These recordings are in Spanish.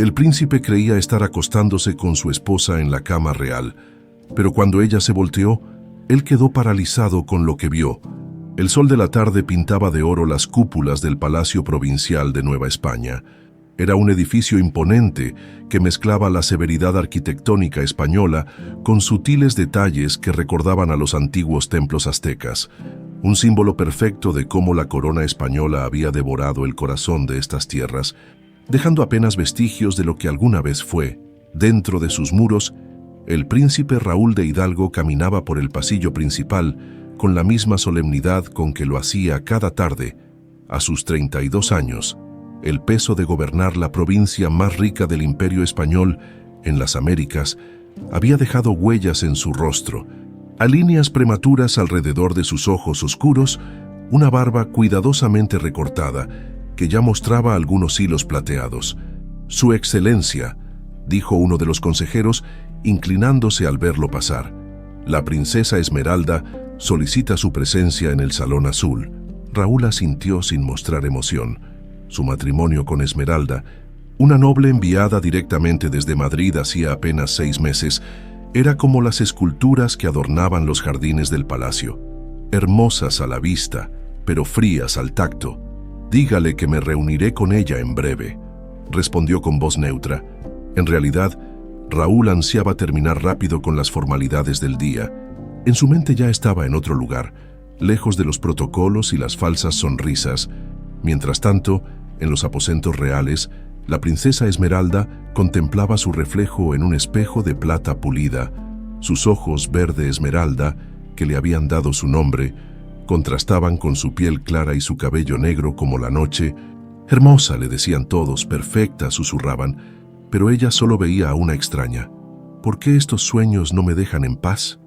El príncipe creía estar acostándose con su esposa en la cama real, pero cuando ella se volteó, él quedó paralizado con lo que vio. El sol de la tarde pintaba de oro las cúpulas del Palacio Provincial de Nueva España. Era un edificio imponente que mezclaba la severidad arquitectónica española con sutiles detalles que recordaban a los antiguos templos aztecas, un símbolo perfecto de cómo la corona española había devorado el corazón de estas tierras, dejando apenas vestigios de lo que alguna vez fue. Dentro de sus muros, el príncipe Raúl de Hidalgo caminaba por el pasillo principal con la misma solemnidad con que lo hacía cada tarde. A sus 32 años, el peso de gobernar la provincia más rica del Imperio Español en las Américas había dejado huellas en su rostro, a líneas prematuras alrededor de sus ojos oscuros, una barba cuidadosamente recortada que ya mostraba algunos hilos plateados. «Su Excelencia», dijo uno de los consejeros, inclinándose al verlo pasar. «La princesa Esmeralda solicita su presencia en el Salón Azul». Raúl asintió sin mostrar emoción. Su matrimonio con Esmeralda, una noble enviada directamente desde Madrid hacía apenas 6 meses, era como las esculturas que adornaban los jardines del palacio. Hermosas a la vista, pero frías al tacto. «Dígale que me reuniré con ella en breve», respondió con voz neutra. En realidad, Raúl ansiaba terminar rápido con las formalidades del día. En su mente ya estaba en otro lugar, lejos de los protocolos y las falsas sonrisas. Mientras tanto, en los aposentos reales, la princesa Esmeralda contemplaba su reflejo en un espejo de plata pulida. Sus ojos verde esmeralda, que le habían dado su nombre, contrastaban con su piel clara y su cabello negro como la noche. «Hermosa», le decían todos, «perfecta», susurraban, pero ella solo veía a una extraña. «¿Por qué estos sueños no me dejan en paz?»,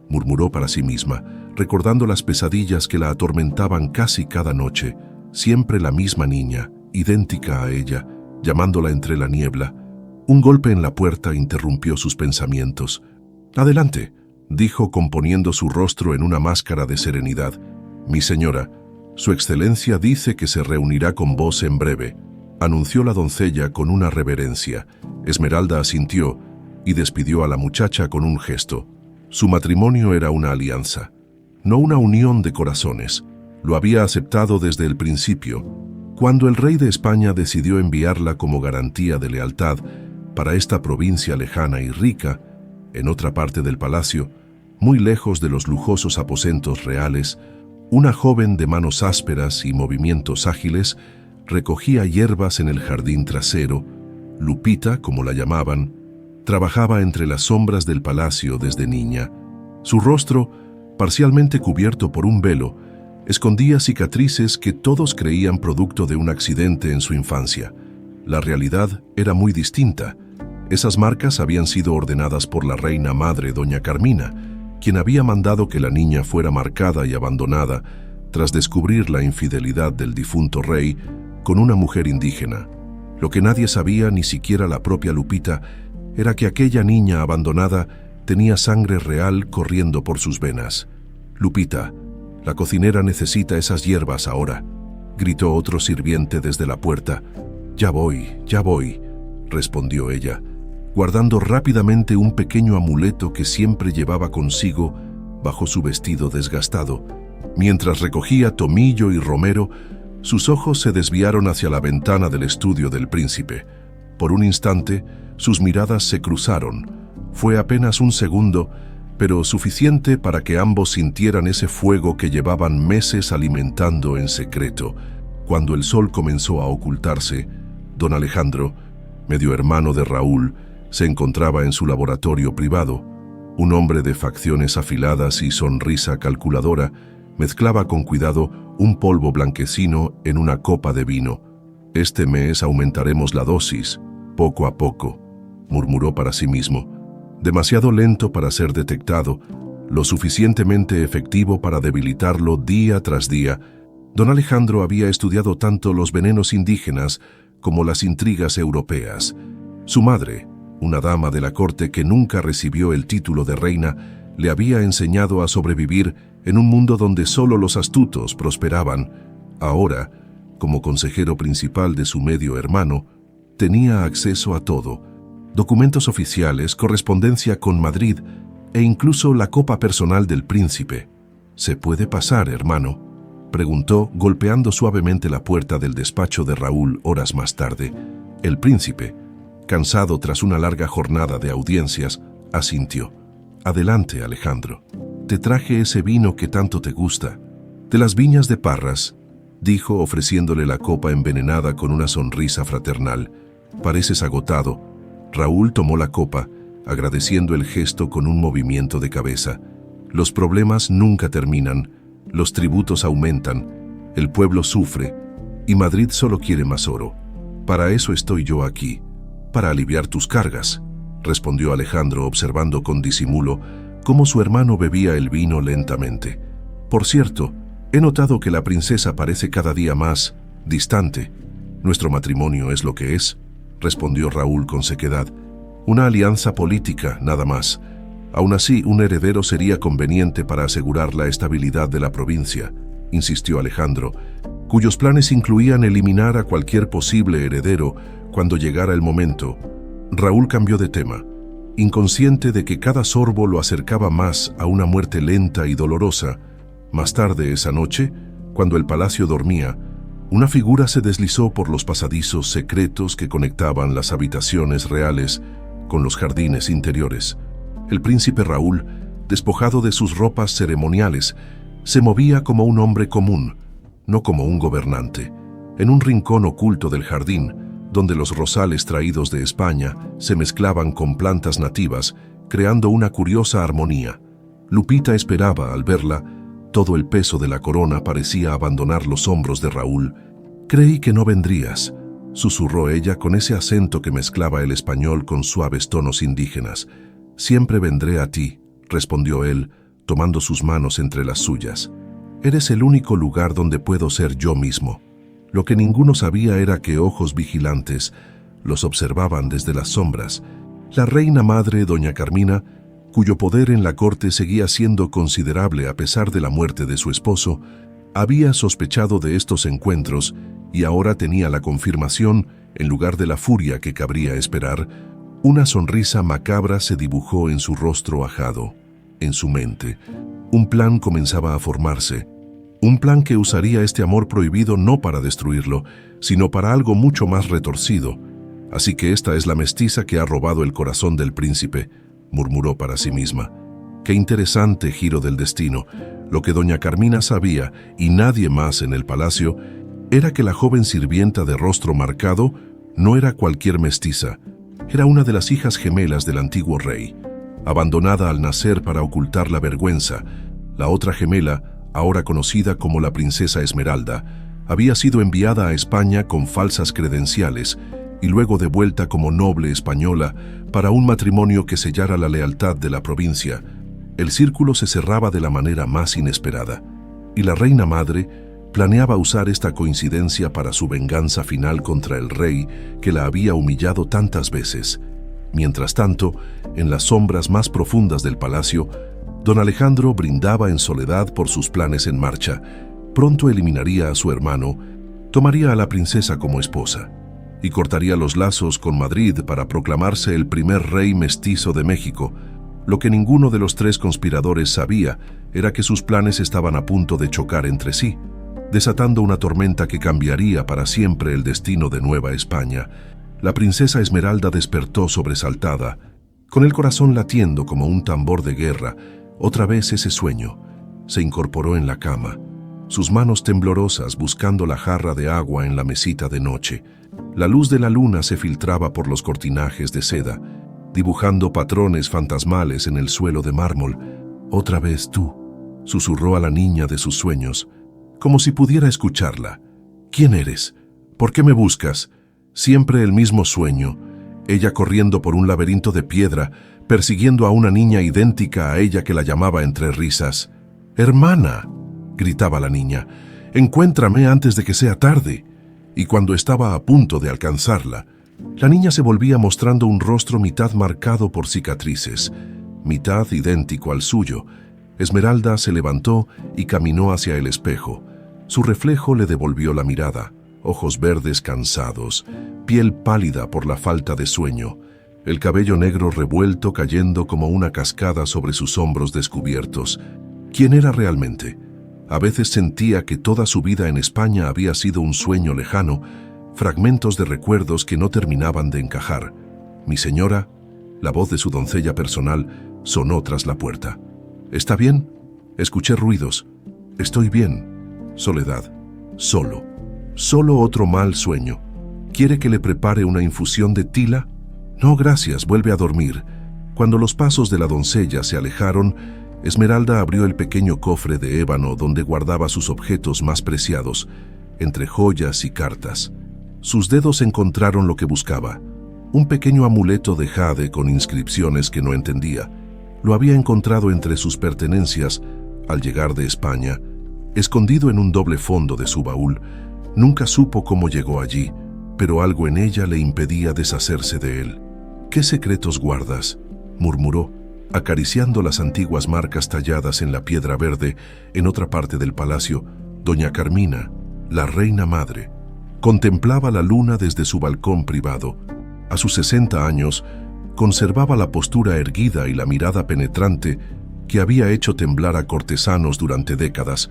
murmuró para sí misma, recordando las pesadillas que la atormentaban casi cada noche. Siempre la misma niña, idéntica a ella, llamándola entre la niebla. Un golpe en la puerta interrumpió sus pensamientos. «Adelante», dijo componiendo su rostro en una máscara de serenidad. «Mi señora, su excelencia dice que se reunirá con vos en breve», anunció la doncella con una reverencia. Esmeralda asintió y despidió a la muchacha con un gesto. Su matrimonio era una alianza, no una unión de corazones. Lo había aceptado desde el principio. Cuando el rey de España decidió enviarla como garantía de lealtad para esta provincia lejana y rica, en otra parte del palacio, muy lejos de los lujosos aposentos reales, una joven de manos ásperas y movimientos ágiles recogía hierbas en el jardín trasero. Lupita, como la llamaban, trabajaba entre las sombras del palacio desde niña. Su rostro, parcialmente cubierto por un velo, escondía cicatrices que todos creían producto de un accidente en su infancia. La realidad era muy distinta. Esas marcas habían sido ordenadas por la reina madre, doña Carmina, quien había mandado que la niña fuera marcada y abandonada tras descubrir la infidelidad del difunto rey con una mujer indígena. Lo que nadie sabía, ni siquiera la propia Lupita, era que aquella niña abandonada tenía sangre real corriendo por sus venas. «Lupita, la cocinera necesita esas hierbas ahora», gritó otro sirviente desde la puerta. «Ya voy», respondió ella, guardando rápidamente un pequeño amuleto que siempre llevaba consigo bajo su vestido desgastado. Mientras recogía tomillo y romero, sus ojos se desviaron hacia la ventana del estudio del príncipe. Por un instante, sus miradas se cruzaron. Fue apenas un segundo, pero suficiente para que ambos sintieran ese fuego que llevaban meses alimentando en secreto. Cuando el sol comenzó a ocultarse, don Alejandro, medio hermano de Raúl, se encontraba en su laboratorio privado. Un hombre de facciones afiladas y sonrisa calculadora mezclaba con cuidado un polvo blanquecino en una copa de vino. «Este mes aumentaremos la dosis, poco a poco», murmuró para sí mismo. Demasiado lento para ser detectado, lo suficientemente efectivo para debilitarlo día tras día. Don Alejandro había estudiado tanto los venenos indígenas como las intrigas europeas. Su madre, una dama de la corte que nunca recibió el título de reina, le había enseñado a sobrevivir en un mundo donde solo los astutos prosperaban. Ahora, como consejero principal de su medio hermano, Tenía acceso a todo: documentos oficiales, correspondencia con Madrid e incluso la copa personal del príncipe. «¿Se puede pasar, hermano?», preguntó, golpeando suavemente la puerta del despacho de Raúl horas más tarde. El príncipe, cansado tras una larga jornada de audiencias, asintió. «Adelante, Alejandro. Te traje ese vino que tanto te gusta, de las viñas de Parras», dijo, ofreciéndole la copa envenenada con una sonrisa fraternal. «Pareces agotado». Raúl tomó la copa, agradeciendo el gesto con un movimiento de cabeza. Los problemas nunca terminan, los tributos aumentan, el pueblo sufre y Madrid solo quiere más oro. Para eso estoy yo aquí, para aliviar tus cargas, respondió Alejandro, observando con disimulo cómo su hermano bebía el vino lentamente. Por cierto, he notado que la princesa parece cada día más distante. Nuestro matrimonio es lo que es, respondió Raúl con sequedad. Una alianza política, nada más. Aún así, un heredero sería conveniente para asegurar la estabilidad de la provincia, insistió Alejandro, cuyos planes incluían eliminar a cualquier posible heredero cuando llegara el momento. Raúl cambió de tema, inconsciente de que cada sorbo lo acercaba más a una muerte lenta y dolorosa. Más tarde esa noche, cuando el palacio dormía, una figura se deslizó por los pasadizos secretos que conectaban las habitaciones reales con los jardines interiores. El príncipe Raúl, despojado de sus ropas ceremoniales, se movía como un hombre común, no como un gobernante. En un rincón oculto del jardín, donde los rosales traídos de España se mezclaban con plantas nativas, creando una curiosa armonía. Lupita esperaba al verla. Todo el peso de la corona parecía abandonar los hombros de Raúl. «Creí que no vendrías», susurró ella con ese acento que mezclaba el español con suaves tonos indígenas. «Siempre vendré a ti», respondió él, tomando sus manos entre las suyas. «Eres el único lugar donde puedo ser yo mismo». Lo que ninguno sabía era que ojos vigilantes los observaban desde las sombras. La reina madre, doña Carmina, cuyo poder en la corte seguía siendo considerable a pesar de la muerte de su esposo, había sospechado de estos encuentros y ahora tenía la confirmación, en lugar de la furia que cabría esperar. Una sonrisa macabra se dibujó en su rostro ajado. En su mente, un plan comenzaba a formarse, un plan que usaría este amor prohibido no para destruirlo, sino para algo mucho más retorcido. «Así que esta es la mestiza que ha robado el corazón del príncipe», murmuró para sí misma. «Qué interesante giro del destino». Lo que doña Carmina sabía, y nadie más en el palacio, era que la joven sirvienta de rostro marcado no era cualquier mestiza. Era una de las hijas gemelas del antiguo rey. Abandonada al nacer para ocultar la vergüenza, la otra gemela, ahora conocida como la princesa Esmeralda, había sido enviada a España con falsas credenciales y luego devuelta como noble española para un matrimonio que sellara la lealtad de la provincia. El círculo se cerraba de la manera más inesperada, y la reina madre planeaba usar esta coincidencia para su venganza final contra el rey que la había humillado tantas veces. Mientras tanto, en las sombras más profundas del palacio, don Alejandro brindaba en soledad por sus planes en marcha. Pronto eliminaría a su hermano, tomaría a la princesa como esposa y cortaría los lazos con Madrid para proclamarse el primer rey mestizo de México. Lo que ninguno de los tres conspiradores sabía era que sus planes estaban a punto de chocar entre sí, desatando una tormenta que cambiaría para siempre el destino de Nueva España. La princesa Esmeralda despertó sobresaltada, con el corazón latiendo como un tambor de guerra. Otra vez ese sueño. Se incorporó en la cama, sus manos temblorosas buscando la jarra de agua en la mesita de noche. La luz de la luna se filtraba por los cortinajes de seda, dibujando patrones fantasmales en el suelo de mármol. «Otra vez tú», susurró a la niña de sus sueños, como si pudiera escucharla. «¿Quién eres? ¿Por qué me buscas?» Siempre el mismo sueño, ella corriendo por un laberinto de piedra, persiguiendo a una niña idéntica a ella que la llamaba entre risas. «¡Hermana!», gritaba la niña, «encuéntrame antes de que sea tarde». Y cuando estaba a punto de alcanzarla, la niña se volvía mostrando un rostro mitad marcado por cicatrices, mitad idéntico al suyo. Esmeralda se levantó y caminó hacia el espejo. Su reflejo le devolvió la mirada. ojos verdes cansados, piel pálida por la falta de sueño, el cabello negro revuelto cayendo como una cascada sobre sus hombros descubiertos. ¿Quién era realmente? A veces sentía que toda su vida en España había sido un sueño lejano, fragmentos de recuerdos que no terminaban de encajar. «Mi señora», la voz de su doncella personal, sonó tras la puerta. «¿Está bien?» Escuché ruidos. «Estoy bien». Soledad. Solo. Solo otro mal sueño. ¿Quiere que le prepare una infusión de tila? No, gracias, vuelve a dormir. Cuando los pasos de la doncella se alejaron, Esmeralda abrió el pequeño cofre de ébano donde guardaba sus objetos más preciados, entre joyas y cartas. Sus dedos encontraron lo que buscaba, un pequeño amuleto de jade con inscripciones que no entendía. Lo había encontrado entre sus pertenencias al llegar de España, escondido en un doble fondo de su baúl. Nunca supo cómo llegó allí, pero algo en ella le impedía deshacerse de él. «¿Qué secretos guardas?», murmuró, acariciando las antiguas marcas talladas en la piedra verde en otra parte del palacio. Doña Carmina, la reina madre, contemplaba la luna desde su balcón privado. A sus 60 años, conservaba la postura erguida y la mirada penetrante que había hecho temblar a cortesanos durante décadas.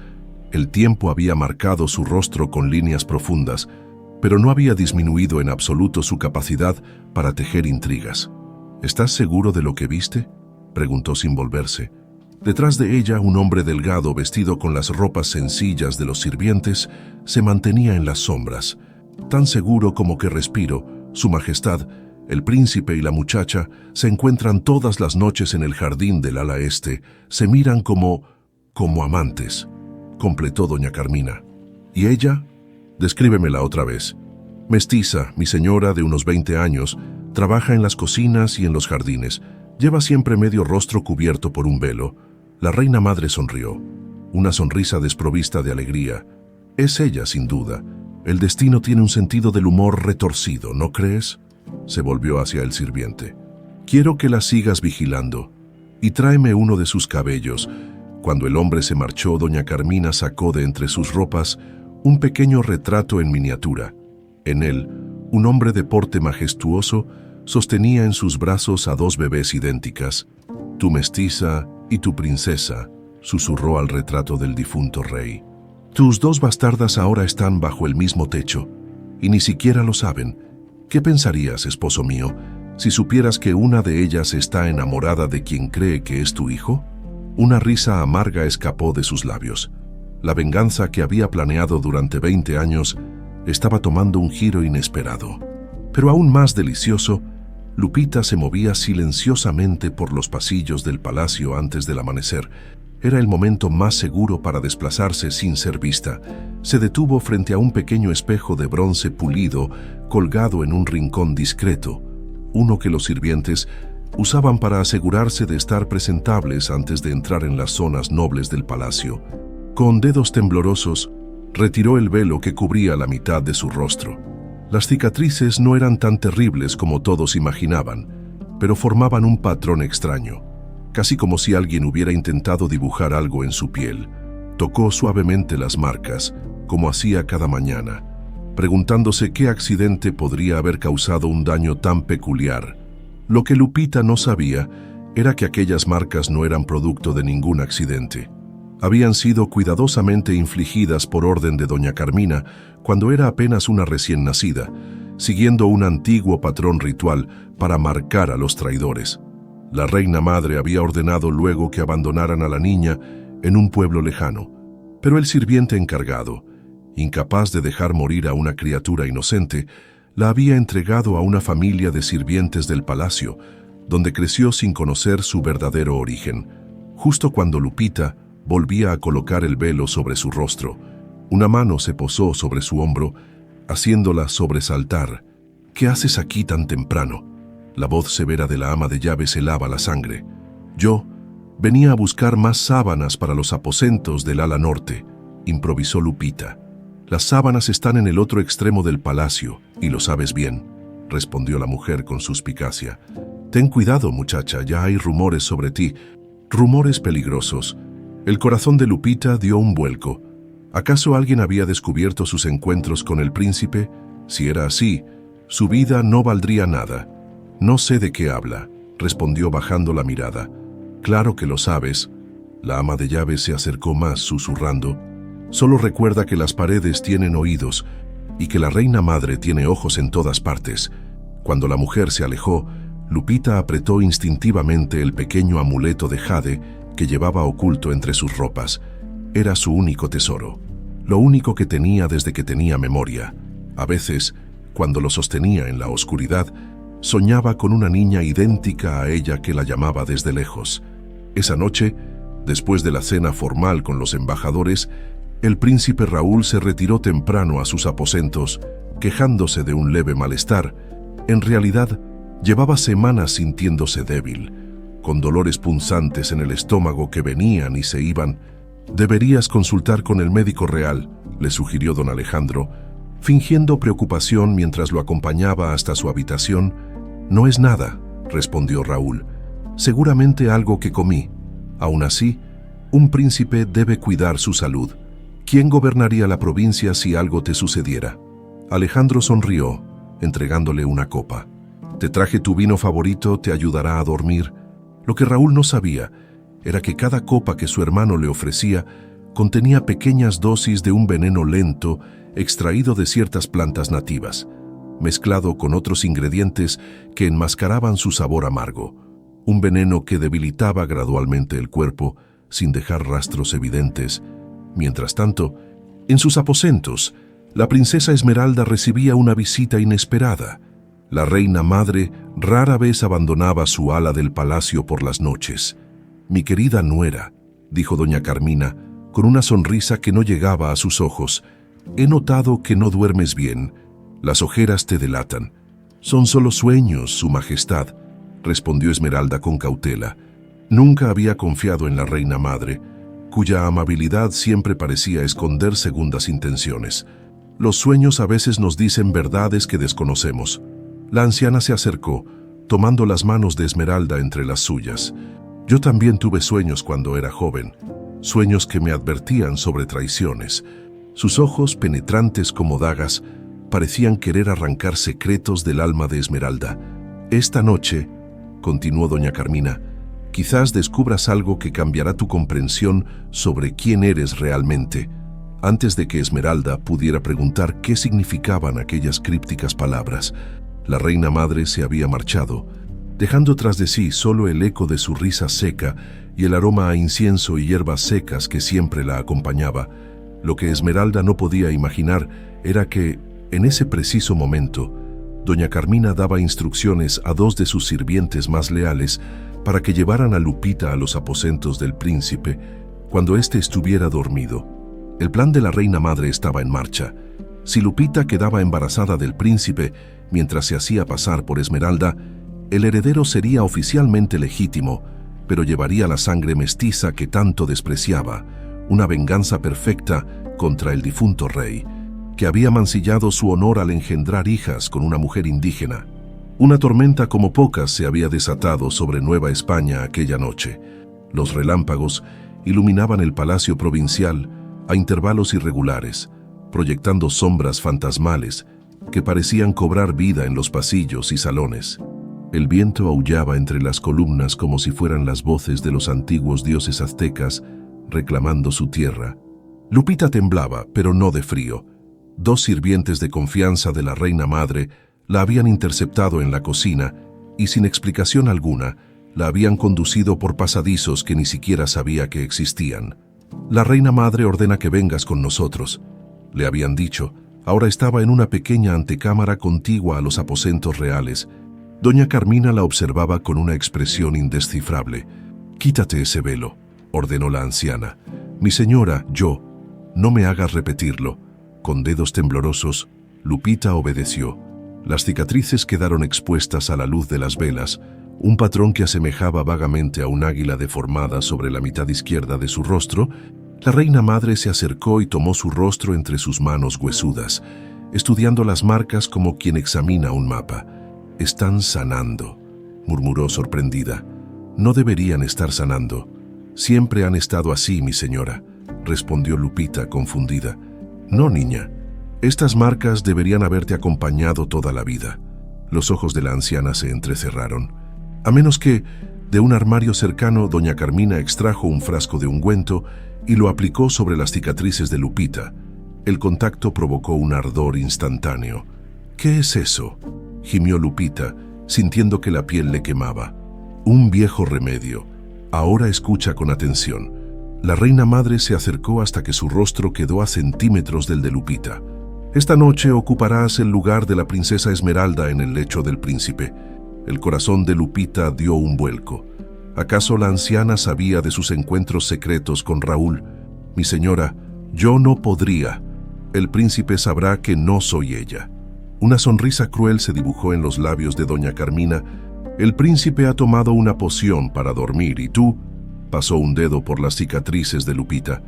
El tiempo había marcado su rostro con líneas profundas, pero no había disminuido en absoluto su capacidad para tejer intrigas. «¿Estás seguro de lo que viste?», preguntó sin volverse. Detrás de ella, un hombre delgado vestido con las ropas sencillas de los sirvientes se mantenía en las sombras. Tan seguro como que respiro, Su Majestad, el príncipe y la muchacha se encuentran todas las noches en el jardín del ala este. Se miran como amantes, completó doña Carmina. ¿Y ella? Descríbemela otra vez. Mestiza, mi señora de unos 20 años, trabaja en las cocinas y en los jardines. Lleva siempre medio rostro cubierto por un velo. La reina madre sonrió, una sonrisa desprovista de alegría. Es ella, sin duda. El destino tiene un sentido del humor retorcido, ¿no crees? Se volvió hacia el sirviente. Quiero que la sigas vigilando. Y tráeme uno de sus cabellos. Cuando el hombre se marchó, doña Carmina sacó de entre sus ropas un pequeño retrato en miniatura. En él, un hombre de porte majestuoso sostenía en sus brazos a 2 bebés idénticas. Tu mestiza y tu princesa, susurró al retrato del difunto rey. Tus 2 bastardas ahora están bajo el mismo techo, y ni siquiera lo saben. ¿Qué pensarías, esposo mío, si supieras que una de ellas está enamorada de quien cree que es tu hijo? Una risa amarga escapó de sus labios. La venganza que había planeado durante 20 años estaba tomando un giro inesperado. Pero aún más delicioso, Lupita se movía silenciosamente por los pasillos del palacio antes del amanecer. Era el momento más seguro para desplazarse sin ser vista. Se detuvo frente a un pequeño espejo de bronce pulido colgado en un rincón discreto, uno que los sirvientes usaban para asegurarse de estar presentables antes de entrar en las zonas nobles del palacio. Con dedos temblorosos, retiró el velo que cubría la mitad de su rostro. Las cicatrices no eran tan terribles como todos imaginaban, pero formaban un patrón extraño, casi como si alguien hubiera intentado dibujar algo en su piel. Tocó suavemente las marcas, como hacía cada mañana, preguntándose qué accidente podría haber causado un daño tan peculiar. Lo que Lupita no sabía era que aquellas marcas no eran producto de ningún accidente. Habían sido cuidadosamente infligidas por orden de doña Carmina cuando era apenas una recién nacida, siguiendo un antiguo patrón ritual para marcar a los traidores. La reina madre había ordenado luego que abandonaran a la niña en un pueblo lejano, pero el sirviente encargado, incapaz de dejar morir a una criatura inocente, la había entregado a una familia de sirvientes del palacio, donde creció sin conocer su verdadero origen. Justo cuando Lupita volvía a colocar el velo sobre su rostro, una mano se posó sobre su hombro, haciéndola sobresaltar. «¿Qué haces aquí tan temprano?». La voz severa de la ama de llaves helaba la sangre. «Yo venía a buscar más sábanas para los aposentos del ala norte», improvisó Lupita. «Las sábanas están en el otro extremo del palacio, y lo sabes bien», respondió la mujer con suspicacia. «Ten cuidado, muchacha, ya hay rumores sobre ti, rumores peligrosos». El corazón de Lupita dio un vuelco. ¿Acaso alguien había descubierto sus encuentros con el príncipe? Si era así, su vida no valdría nada. No sé de qué habla, respondió bajando la mirada. Claro que lo sabes. La ama de llaves se acercó más, susurrando. Solo recuerda que las paredes tienen oídos y que la reina madre tiene ojos en todas partes. Cuando la mujer se alejó, Lupita apretó instintivamente el pequeño amuleto de jade que llevaba oculto entre sus ropas. Era su único tesoro, lo único que tenía desde que tenía memoria. A veces, cuando lo sostenía en la oscuridad, soñaba con una niña idéntica a ella que la llamaba desde lejos. Esa noche, después de la cena formal con los embajadores, el príncipe Raúl se retiró temprano a sus aposentos, quejándose de un leve malestar. En realidad, llevaba semanas sintiéndose débil, con dolores punzantes en el estómago que venían y se iban. «Deberías consultar con el médico real», le sugirió don Alejandro, fingiendo preocupación mientras lo acompañaba hasta su habitación. «No es nada», respondió Raúl. «Seguramente algo que comí. Aún así, un príncipe debe cuidar su salud. ¿Quién gobernaría la provincia si algo te sucediera?» Alejandro sonrió, entregándole una copa. «Te traje tu vino favorito, te ayudará a dormir». Lo que Raúl no sabía era que cada copa que su hermano le ofrecía contenía pequeñas dosis de un veneno lento extraído de ciertas plantas nativas, mezclado con otros ingredientes que enmascaraban su sabor amargo. Un veneno que debilitaba gradualmente el cuerpo sin dejar rastros evidentes. Mientras tanto, en sus aposentos, la princesa Esmeralda recibía una visita inesperada. La reina madre rara vez abandonaba su ala del palacio por las noches. «Mi querida nuera», dijo doña Carmina, con una sonrisa que no llegaba a sus ojos, «he notado que no duermes bien. Las ojeras te delatan». «Son solo sueños, su majestad», respondió Esmeralda con cautela. Nunca había confiado en la reina madre, cuya amabilidad siempre parecía esconder segundas intenciones. «Los sueños a veces nos dicen verdades que desconocemos». La anciana se acercó, tomando las manos de Esmeralda entre las suyas. «Yo también tuve sueños cuando era joven, sueños que me advertían sobre traiciones». Sus ojos, penetrantes como dagas, parecían querer arrancar secretos del alma de Esmeralda. «Esta noche», continuó doña Carmina, «quizás descubras algo que cambiará tu comprensión sobre quién eres realmente». Antes de que Esmeralda pudiera preguntar qué significaban aquellas crípticas palabras, la reina madre se había marchado, dejando tras de sí solo el eco de su risa seca y el aroma a incienso y hierbas secas que siempre la acompañaba. Lo que Esmeralda no podía imaginar era que, en ese preciso momento, doña Carmina daba instrucciones a dos de sus sirvientes más leales para que llevaran a Lupita a los aposentos del príncipe cuando éste estuviera dormido. El plan de la reina madre estaba en marcha. Si Lupita quedaba embarazada del príncipe mientras se hacía pasar por Esmeralda, el heredero sería oficialmente legítimo, pero llevaría la sangre mestiza que tanto despreciaba, una venganza perfecta contra el difunto rey, que había mancillado su honor al engendrar hijas con una mujer indígena. Una tormenta como pocas se había desatado sobre Nueva España aquella noche. Los relámpagos iluminaban el palacio provincial a intervalos irregulares, proyectando sombras fantasmales que parecían cobrar vida en los pasillos y salones. El viento aullaba entre las columnas como si fueran las voces de los antiguos dioses aztecas reclamando su tierra. Lupita temblaba, pero no de frío. Dos sirvientes de confianza de la reina madre la habían interceptado en la cocina y, sin explicación alguna, la habían conducido por pasadizos que ni siquiera sabía que existían. «La reina madre ordena que vengas con nosotros», le habían dicho. Ahora estaba en una pequeña antecámara contigua a los aposentos reales. Doña Carmina la observaba con una expresión indescifrable. «Quítate ese velo», ordenó la anciana. «Mi señora, yo, no me hagas repetirlo». Con dedos temblorosos, Lupita obedeció. Las cicatrices quedaron expuestas a la luz de las velas, un patrón que asemejaba vagamente a un águila deformada sobre la mitad izquierda de su rostro. La reina madre se acercó y tomó su rostro entre sus manos huesudas, estudiando las marcas como quien examina un mapa. «Están sanando», murmuró sorprendida. «No deberían estar sanando. Siempre han estado así, mi señora», respondió Lupita, confundida. No, niña. Estas marcas deberían haberte acompañado toda la vida. Los ojos de la anciana se entrecerraron. A menos que, de un armario cercano, doña Carmina extrajo un frasco de ungüento y lo aplicó sobre las cicatrices de Lupita. El contacto provocó un ardor instantáneo. «¿Qué es eso?», gimió Lupita, sintiendo que la piel le quemaba. «Un viejo remedio. Ahora escucha con atención». La reina madre se acercó hasta que su rostro quedó a centímetros del de Lupita. «Esta noche ocuparás el lugar de la princesa Esmeralda en el lecho del príncipe». El corazón de Lupita dio un vuelco. ¿Acaso la anciana sabía de sus encuentros secretos con Raúl? «Mi señora, yo no podría. El príncipe sabrá que no soy ella». Una sonrisa cruel se dibujó en los labios de doña Carmina. «El príncipe ha tomado una poción para dormir y tú...» Pasó un dedo por las cicatrices de Lupita.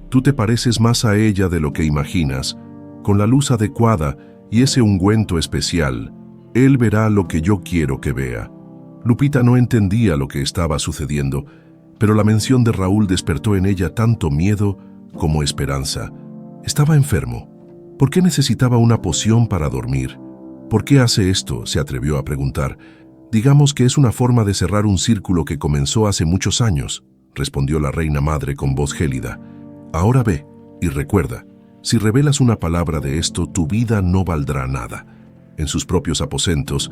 «Tú te pareces más a ella de lo que imaginas. Con la luz adecuada y ese ungüento especial, él verá lo que yo quiero que vea». Lupita no entendía lo que estaba sucediendo, pero la mención de Raúl despertó en ella tanto miedo como esperanza. Estaba enfermo. ¿Por qué necesitaba una poción para dormir? ¿Por qué hace esto?, se atrevió a preguntar. «Digamos que es una forma de cerrar un círculo que comenzó hace muchos años», respondió la reina madre con voz gélida. «Ahora ve y recuerda, si revelas una palabra de esto, tu vida no valdrá nada». En sus propios aposentos,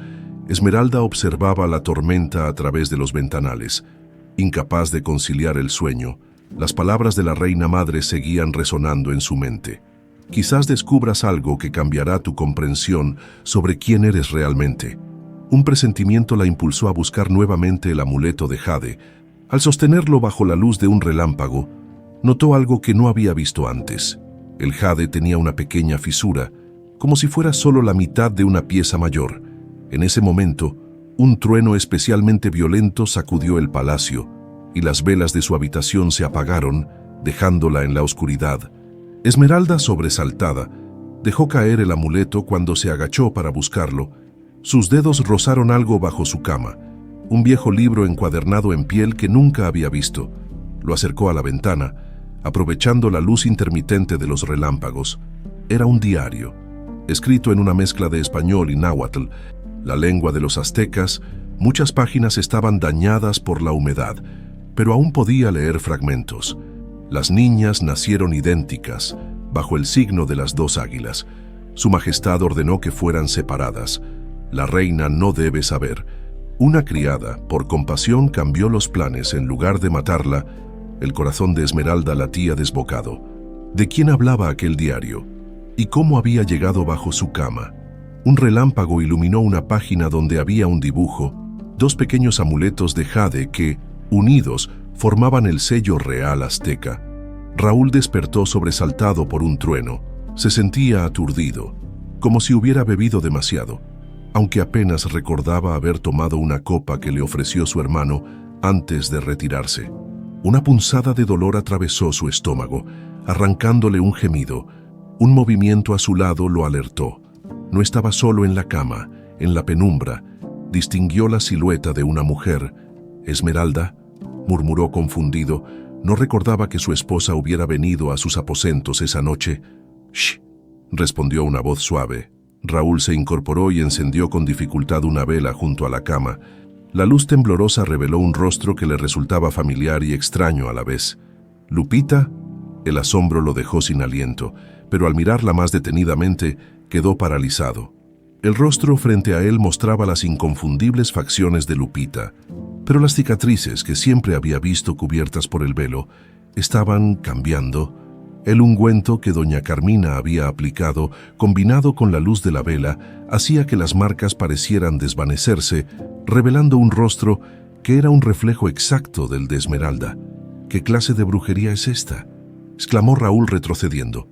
Esmeralda observaba la tormenta a través de los ventanales. Incapaz de conciliar el sueño, las palabras de la reina madre seguían resonando en su mente. «Quizás descubras algo que cambiará tu comprensión sobre quién eres realmente». Un presentimiento la impulsó a buscar nuevamente el amuleto de jade. Al sostenerlo bajo la luz de un relámpago, notó algo que no había visto antes. El jade tenía una pequeña fisura, como si fuera solo la mitad de una pieza mayor. En ese momento, un trueno especialmente violento sacudió el palacio, y las velas de su habitación se apagaron, dejándola en la oscuridad. Esmeralda, sobresaltada, dejó caer el amuleto cuando se agachó para buscarlo. Sus dedos rozaron algo bajo su cama, un viejo libro encuadernado en piel que nunca había visto. Lo acercó a la ventana, aprovechando la luz intermitente de los relámpagos. Era un diario, escrito en una mezcla de español y náhuatl, la lengua de los aztecas. Muchas páginas estaban dañadas por la humedad, pero aún podía leer fragmentos. Las niñas nacieron idénticas, bajo el signo de las dos águilas. Su Majestad ordenó que fueran separadas. La reina no debe saber. Una criada, por compasión, cambió los planes. En lugar de matarla, el corazón de Esmeralda latía desbocado. ¿De quién hablaba aquel diario? ¿Y cómo había llegado bajo su cama? Un relámpago iluminó una página donde había un dibujo, dos pequeños amuletos de jade que, unidos, formaban el sello real azteca. Raúl despertó sobresaltado por un trueno. Se sentía aturdido, como si hubiera bebido demasiado, aunque apenas recordaba haber tomado una copa que le ofreció su hermano antes de retirarse. Una punzada de dolor atravesó su estómago, arrancándole un gemido. Un movimiento a su lado lo alertó. No estaba solo en la cama, en la penumbra. Distinguió la silueta de una mujer. «Esmeralda», murmuró confundido. No recordaba que su esposa hubiera venido a sus aposentos esa noche. «Shh», respondió una voz suave. Raúl se incorporó y encendió con dificultad una vela junto a la cama. La luz temblorosa reveló un rostro que le resultaba familiar y extraño a la vez. «¿Lupita?». El asombro lo dejó sin aliento, pero al mirarla más detenidamente, quedó paralizado. El rostro frente a él mostraba las inconfundibles facciones de Lupita, pero las cicatrices que siempre había visto cubiertas por el velo estaban cambiando. El ungüento que doña Carmina había aplicado, combinado con la luz de la vela, hacía que las marcas parecieran desvanecerse, revelando un rostro que era un reflejo exacto del de Esmeralda. «¿Qué clase de brujería es esta?», exclamó Raúl retrocediendo.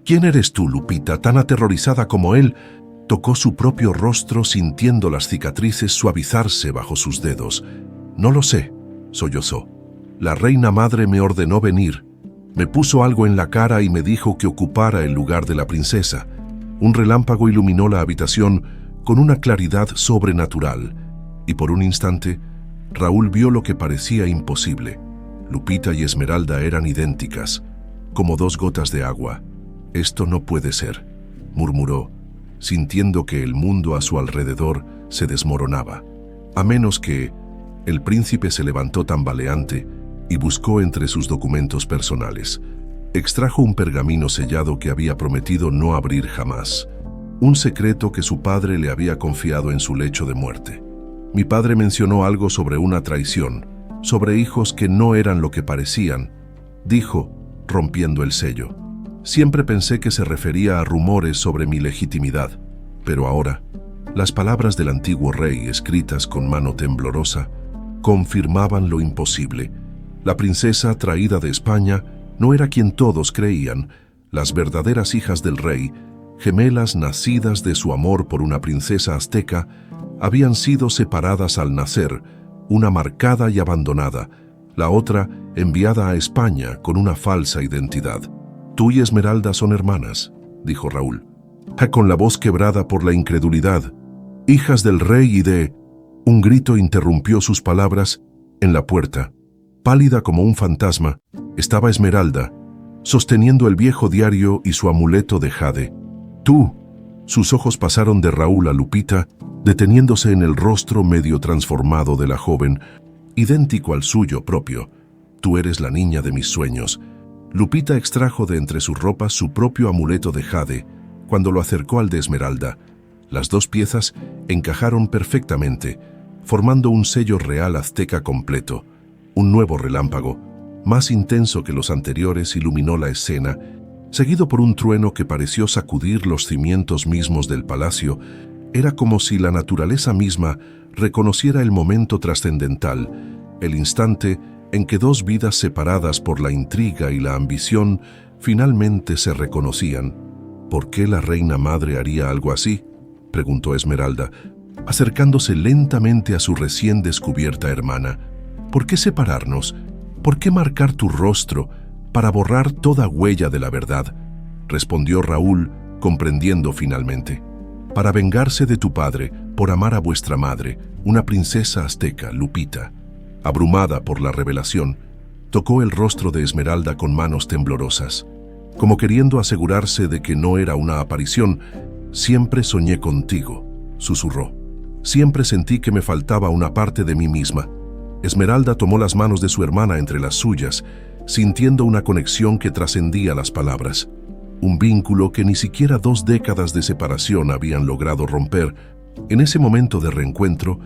«¿Quién eres tú, Lupita, tan aterrorizada como él?». Tocó su propio rostro sintiendo las cicatrices suavizarse bajo sus dedos. «No lo sé», sollozó. «La reina madre me ordenó venir. Me puso algo en la cara y me dijo que ocupara el lugar de la princesa». Un relámpago iluminó la habitación con una claridad sobrenatural, y por un instante, Raúl vio lo que parecía imposible. Lupita y Esmeralda eran idénticas. como dos gotas de agua. «Esto no puede ser», murmuró, sintiendo que el mundo a su alrededor se desmoronaba. «A menos que...» El príncipe se levantó tambaleante y buscó entre sus documentos personales. Extrajo un pergamino sellado que había prometido no abrir jamás. Un secreto que su padre le había confiado en su lecho de muerte. «Mi padre mencionó algo sobre una traición, sobre hijos que no eran lo que parecían», dijo, rompiendo el sello. «Siempre pensé que se refería a rumores sobre mi legitimidad, pero ahora, las palabras del antiguo rey, escritas con mano temblorosa, confirmaban lo imposible. La princesa traída de España no era quien todos creían. Las verdaderas hijas del rey, gemelas nacidas de su amor por una princesa azteca, habían sido separadas al nacer, una marcada y abandonada, la otra enviada a España con una falsa identidad. «Tú y Esmeralda son hermanas», dijo Raúl, con la voz quebrada por la incredulidad. «Hijas del rey y de...» Un grito interrumpió sus palabras. En la puerta, pálida como un fantasma, estaba Esmeralda, sosteniendo el viejo diario y su amuleto de jade. «¿Tú?» Sus ojos pasaron de Raúl a Lupita, deteniéndose en el rostro medio transformado de la joven, idéntico al suyo propio. «Tú eres la niña de mis sueños». Lupita extrajo de entre sus ropas su propio amuleto de jade. Cuando lo acercó al de Esmeralda, las dos piezas encajaron perfectamente, formando un sello real azteca completo. Un nuevo relámpago, más intenso que los anteriores, iluminó la escena, seguido por un trueno que pareció sacudir los cimientos mismos del palacio. Era como si la naturaleza misma reconociera el momento trascendental, el instante en que dos vidas separadas por la intriga y la ambición finalmente se reconocían. «¿Por qué la reina madre haría algo así?», preguntó Esmeralda, acercándose lentamente a su recién descubierta hermana. «¿Por qué separarnos? ¿Por qué marcar tu rostro para borrar toda huella de la verdad?», respondió Raúl, comprendiendo finalmente. «Para vengarse de tu padre por amar a vuestra madre, una princesa azteca, Lupita». Abrumada por la revelación, tocó el rostro de Esmeralda con manos temblorosas, como queriendo asegurarse de que no era una aparición. «Siempre soñé contigo», susurró. «Siempre sentí que me faltaba una parte de mí misma». Esmeralda tomó las manos de su hermana entre las suyas, sintiendo una conexión que trascendía las palabras. Un vínculo que ni siquiera 2 décadas de separación habían logrado romper. En ese momento de reencuentro,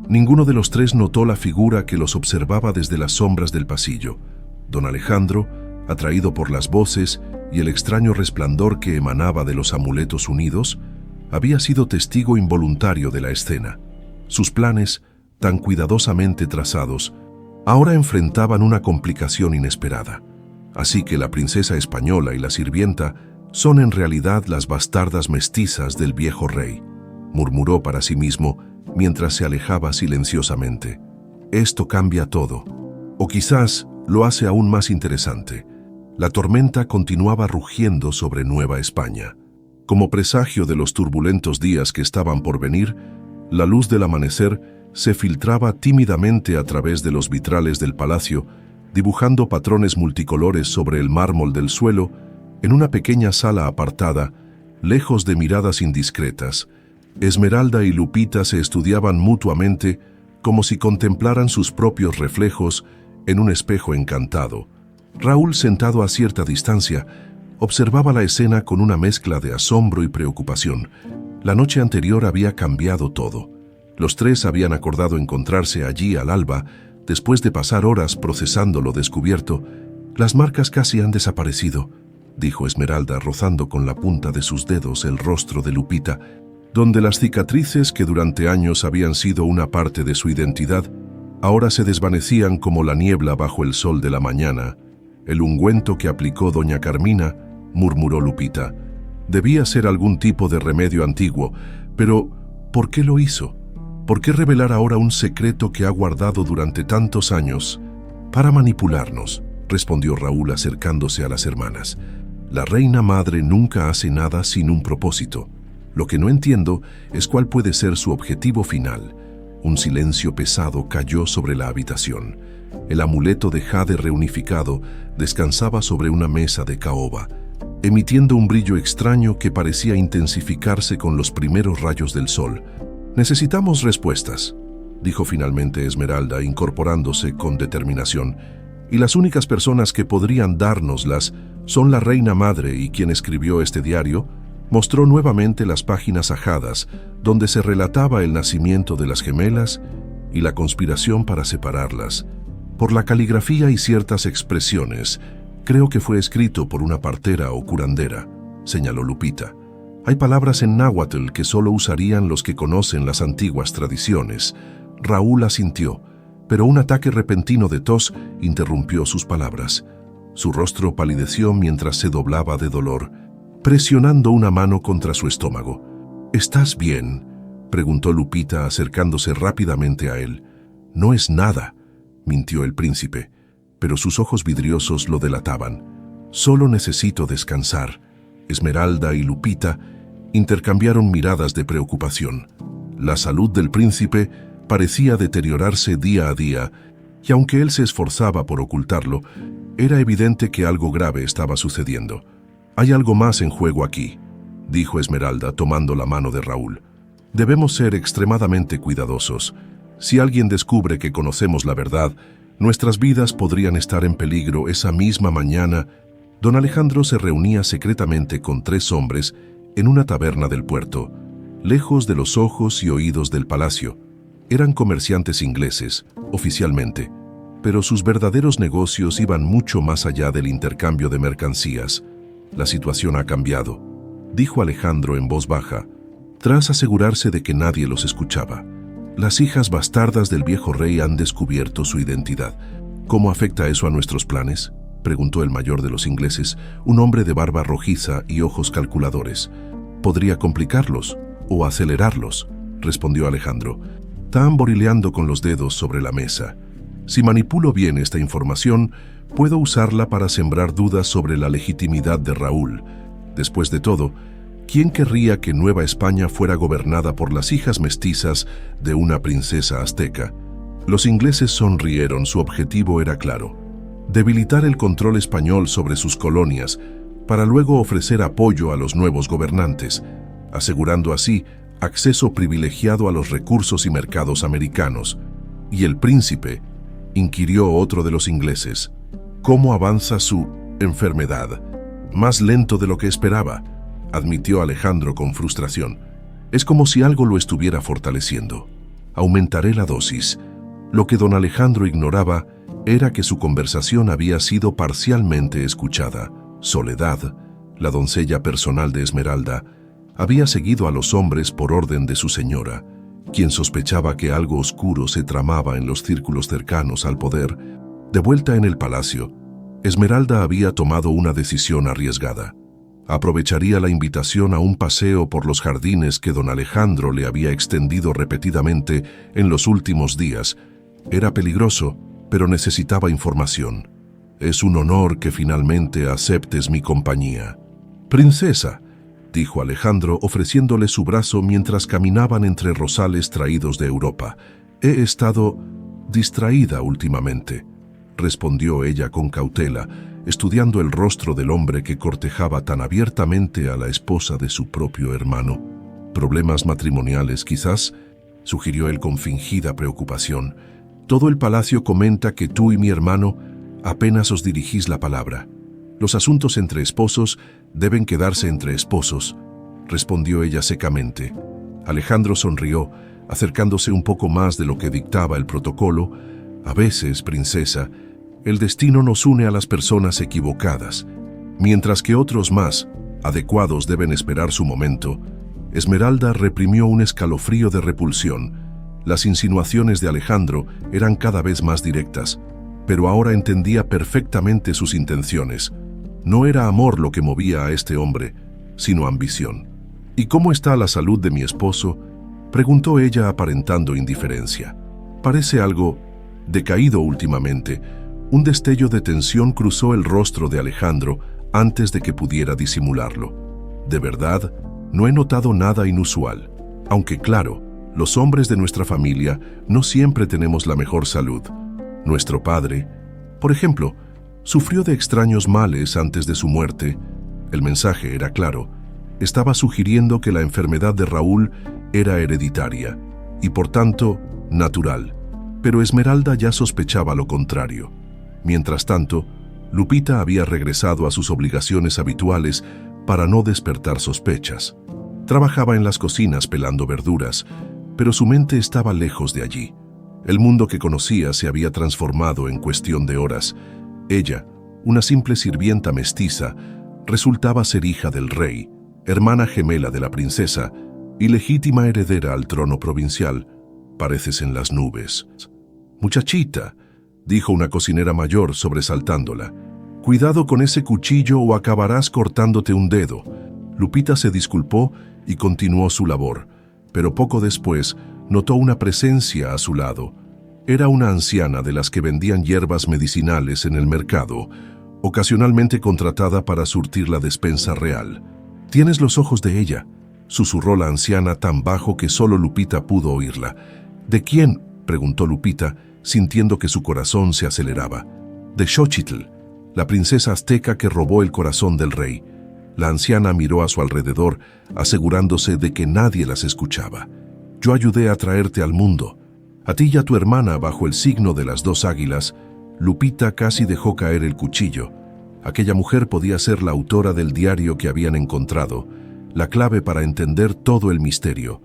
ninguno de los tres notó la figura que los observaba desde las sombras del pasillo. Don Alejandro, atraído por las voces y el extraño resplandor que emanaba de los amuletos unidos, había sido testigo involuntario de la escena. Sus planes, tan cuidadosamente trazados, ahora enfrentaban una complicación inesperada. Así que la princesa española y la sirvienta son en realidad las bastardas mestizas del viejo rey, murmuró para sí mismo mientras se alejaba silenciosamente. Esto cambia todo, o quizás lo hace aún más interesante. La tormenta continuaba rugiendo sobre Nueva España. Como presagio de los turbulentos días que estaban por venir, la luz del amanecer se filtraba tímidamente a través de los vitrales del palacio, dibujando patrones multicolores sobre el mármol del suelo. En una pequeña sala apartada, lejos de miradas indiscretas, Esmeralda y Lupita se estudiaban mutuamente como si contemplaran sus propios reflejos en un espejo encantado. Raúl, sentado a cierta distancia, observaba la escena con una mezcla de asombro y preocupación. La noche anterior había cambiado todo. Los tres habían acordado encontrarse allí al alba, después de pasar horas procesando lo descubierto. «Las marcas casi han desaparecido», dijo Esmeralda, rozando con la punta de sus dedos el rostro de Lupita, donde las cicatrices que durante años habían sido una parte de su identidad, ahora se desvanecían como la niebla bajo el sol de la mañana. «El ungüento que aplicó doña Carmina», murmuró Lupita. «Debía ser algún tipo de remedio antiguo, pero ¿por qué lo hizo? ¿Por qué revelar ahora un secreto que ha guardado durante tantos años?» «Para manipularnos», respondió Raúl acercándose a las hermanas. «La reina madre nunca hace nada sin un propósito. Lo que no entiendo es cuál puede ser su objetivo final. Un silencio pesado cayó sobre la habitación. El amuleto de jade reunificado descansaba sobre una mesa de caoba, emitiendo un brillo extraño que parecía intensificarse con los primeros rayos del sol. «Necesitamos respuestas», dijo finalmente Esmeralda, incorporándose con determinación, «y las únicas personas que podrían dárnoslas son la reina madre y quien escribió este diario». Mostró nuevamente las páginas ajadas, donde se relataba el nacimiento de las gemelas y la conspiración para separarlas. Por la caligrafía y ciertas expresiones, creo que fue escrito por una partera o curandera, señaló Lupita. Hay palabras en náhuatl que solo usarían los que conocen las antiguas tradiciones. Raúl asintió, pero un ataque repentino de tos interrumpió sus palabras. Su rostro palideció mientras se doblaba de dolor, presionando una mano contra su estómago. «¿Estás bien?», preguntó Lupita acercándose rápidamente a él. «No es nada», mintió el príncipe, pero sus ojos vidriosos lo delataban. «Solo necesito descansar». Esmeralda y Lupita intercambiaron miradas de preocupación. La salud del príncipe parecía deteriorarse día a día, y aunque él se esforzaba por ocultarlo, era evidente que algo grave estaba sucediendo. «Hay algo más en juego aquí», dijo Esmeralda tomando la mano de Raúl. «Debemos ser extremadamente cuidadosos. Si alguien descubre que conocemos la verdad, nuestras vidas podrían estar en peligro». Esa misma mañana, don Alejandro se reunía secretamente con 3 hombres en una taberna del puerto, lejos de los ojos y oídos del palacio. Eran comerciantes ingleses, oficialmente, pero sus verdaderos negocios iban mucho más allá del intercambio de mercancías. «La situación ha cambiado», dijo Alejandro en voz baja, tras asegurarse de que nadie los escuchaba. «Las hijas bastardas del viejo rey han descubierto su identidad». «¿Cómo afecta eso a nuestros planes?», preguntó el mayor de los ingleses, un hombre de barba rojiza y ojos calculadores. «Podría complicarlos o acelerarlos», respondió Alejandro, tamborileando con los dedos sobre la mesa. «Si manipulo bien esta información, puedo usarla para sembrar dudas sobre la legitimidad de Raúl. Después de todo, ¿quién querría que Nueva España fuera gobernada por las hijas mestizas de una princesa azteca?» Los ingleses sonrieron. Su objetivo era claro: debilitar el control español sobre sus colonias, para luego ofrecer apoyo a los nuevos gobernantes, asegurando así acceso privilegiado a los recursos y mercados americanos. «¿Y el príncipe?», inquirió otro de los ingleses. «¿Cómo avanza su enfermedad?» «Más lento de lo que esperaba», admitió Alejandro con frustración. «Es como si algo lo estuviera fortaleciendo. Aumentaré la dosis». Lo que don Alejandro ignoraba era que su conversación había sido parcialmente escuchada. Soledad, la doncella personal de Esmeralda, había seguido a los hombres por orden de su señora, quien sospechaba que algo oscuro se tramaba en los círculos cercanos al poder. De vuelta en el palacio, Esmeralda había tomado una decisión arriesgada. Aprovecharía la invitación a un paseo por los jardines que don Alejandro le había extendido repetidamente en los últimos días. Era peligroso, pero necesitaba información. «Es un honor que finalmente aceptes mi compañía». «Princesa», dijo Alejandro ofreciéndole su brazo mientras caminaban entre rosales traídos de Europa. «He estado distraída últimamente», respondió ella con cautela, estudiando el rostro del hombre que cortejaba tan abiertamente a la esposa de su propio hermano. «¿Problemas matrimoniales, quizás?», sugirió él con fingida preocupación. «Todo el palacio comenta que tú y mi hermano apenas os dirigís la palabra. Los asuntos entre esposos deben quedarse entre esposos», respondió ella secamente. Alejandro sonrió, acercándose un poco más de lo que dictaba el protocolo. «A veces, princesa, el destino nos une a las personas equivocadas, mientras que otros más adecuados deben esperar su momento». Esmeralda reprimió un escalofrío de repulsión. Las insinuaciones de Alejandro eran cada vez más directas, pero ahora entendía perfectamente sus intenciones. No era amor lo que movía a este hombre, sino ambición. «¿Y cómo está la salud de mi esposo?», preguntó ella aparentando indiferencia. «Parece algo decaído últimamente». Un destello de tensión cruzó el rostro de Alejandro antes de que pudiera disimularlo. «De verdad, no he notado nada inusual, aunque claro, Los hombres de nuestra familia no siempre tenemos la mejor salud. Nuestro padre, por ejemplo, sufrió de extraños males antes de su muerte. El mensaje era claro. Estaba sugiriendo que la enfermedad de Raúl era hereditaria y, por tanto, natural. Pero Esmeralda ya sospechaba lo contrario. Mientras tanto, Lupita había regresado a sus obligaciones habituales para no despertar sospechas. Trabajaba en las cocinas pelando verduras, pero su mente estaba lejos de allí. El mundo que conocía se había transformado en cuestión de horas. Ella, una simple sirvienta mestiza, resultaba ser hija del rey, hermana gemela de la princesa y legítima heredera al trono provincial. Pareces en las nubes. «Muchachita», dijo una cocinera mayor sobresaltándola, «cuidado con ese cuchillo o acabarás cortándote un dedo». Lupita se disculpó y continuó su labor, pero poco después notó una presencia a su lado. Era una anciana de las que vendían hierbas medicinales en el mercado, ocasionalmente contratada para surtir la despensa real. «Tienes los ojos de ella», susurró la anciana tan bajo que solo Lupita pudo oírla. «¿De quién?», preguntó Lupita, sintiendo que su corazón se aceleraba. «De Xochitl, la princesa azteca que robó el corazón del rey». La anciana miró a su alrededor, asegurándose de que nadie las escuchaba. «Yo ayudé a traerte al mundo. A ti y a tu hermana bajo el signo de las dos águilas». Lupita casi dejó caer el cuchillo. Aquella mujer podía ser la autora del diario que habían encontrado, la clave para entender todo el misterio.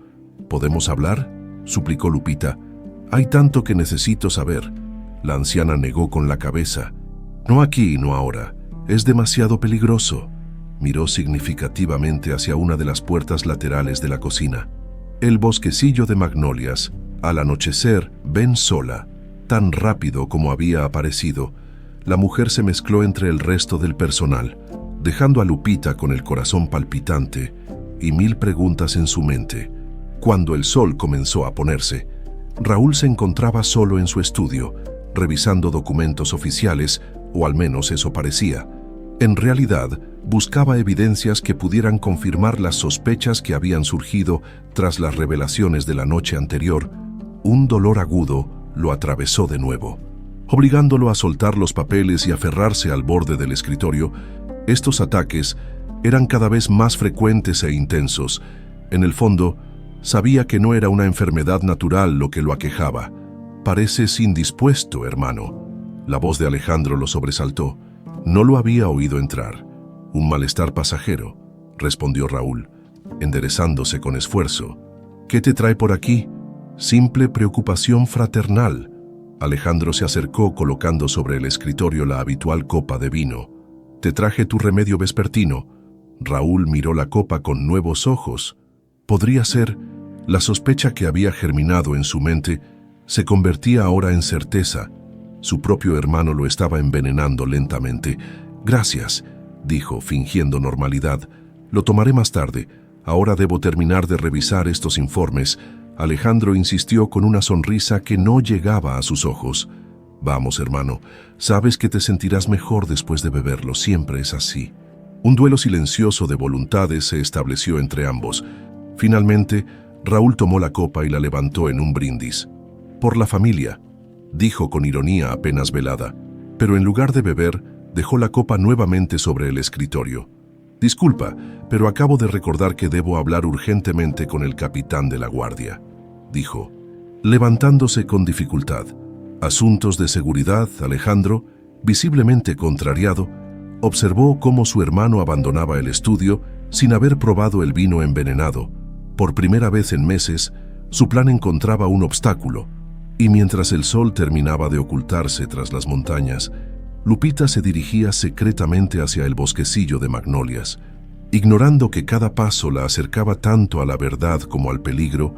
«¿Podemos hablar?», suplicó Lupita. «Hay tanto que necesito saber». La anciana negó con la cabeza. «No aquí y no ahora. Es demasiado peligroso». Miró significativamente hacia una de las puertas laterales de la cocina. «El bosquecillo de magnolias, al anochecer, ven sola». Tan rápido como había aparecido, la mujer se mezcló entre el resto del personal, dejando a Lupita con el corazón palpitante y mil preguntas en su mente. Cuando el sol comenzó a ponerse, Raúl se encontraba solo en su estudio, revisando documentos oficiales, o al menos eso parecía. En realidad, buscaba evidencias que pudieran confirmar las sospechas que habían surgido tras las revelaciones de la noche anterior. Un dolor agudo lo atravesó de nuevo, obligándolo a soltar los papeles y aferrarse al borde del escritorio. Estos ataques eran cada vez más frecuentes e intensos. En el fondo, sabía que no era una enfermedad natural lo que lo aquejaba. «Pareces indispuesto, hermano». La voz de Alejandro lo sobresaltó. No lo había oído entrar. «Un malestar pasajero», respondió Raúl, enderezándose con esfuerzo. «¿Qué te trae por aquí?» «Simple preocupación fraternal». Alejandro se acercó colocando sobre el escritorio la habitual copa de vino. «Te traje tu remedio vespertino». Raúl miró la copa con nuevos ojos. Podría ser. La sospecha que había germinado en su mente se convertía ahora en certeza. Su propio hermano lo estaba envenenando lentamente. «Gracias», dijo, fingiendo normalidad. «Lo tomaré más tarde. Ahora debo terminar de revisar estos informes». Alejandro insistió con una sonrisa que no llegaba a sus ojos. «Vamos, hermano, sabes que te sentirás mejor después de beberlo, siempre es así». Un duelo silencioso de voluntades se estableció entre ambos. Finalmente, Raúl tomó la copa y la levantó en un brindis. «Por la familia», dijo con ironía apenas velada, pero en lugar de beber, dejó la copa nuevamente sobre el escritorio. «Disculpa, pero acabo de recordar que debo hablar urgentemente con el capitán de la guardia», dijo, levantándose con dificultad. «Asuntos de seguridad», Alejandro, visiblemente contrariado, observó cómo su hermano abandonaba el estudio sin haber probado el vino envenenado. Por primera vez en meses, su plan encontraba un obstáculo, y mientras el sol terminaba de ocultarse tras las montañas, Lupita se dirigía secretamente hacia el bosquecillo de magnolias. Ignorando que cada paso la acercaba tanto a la verdad como al peligro,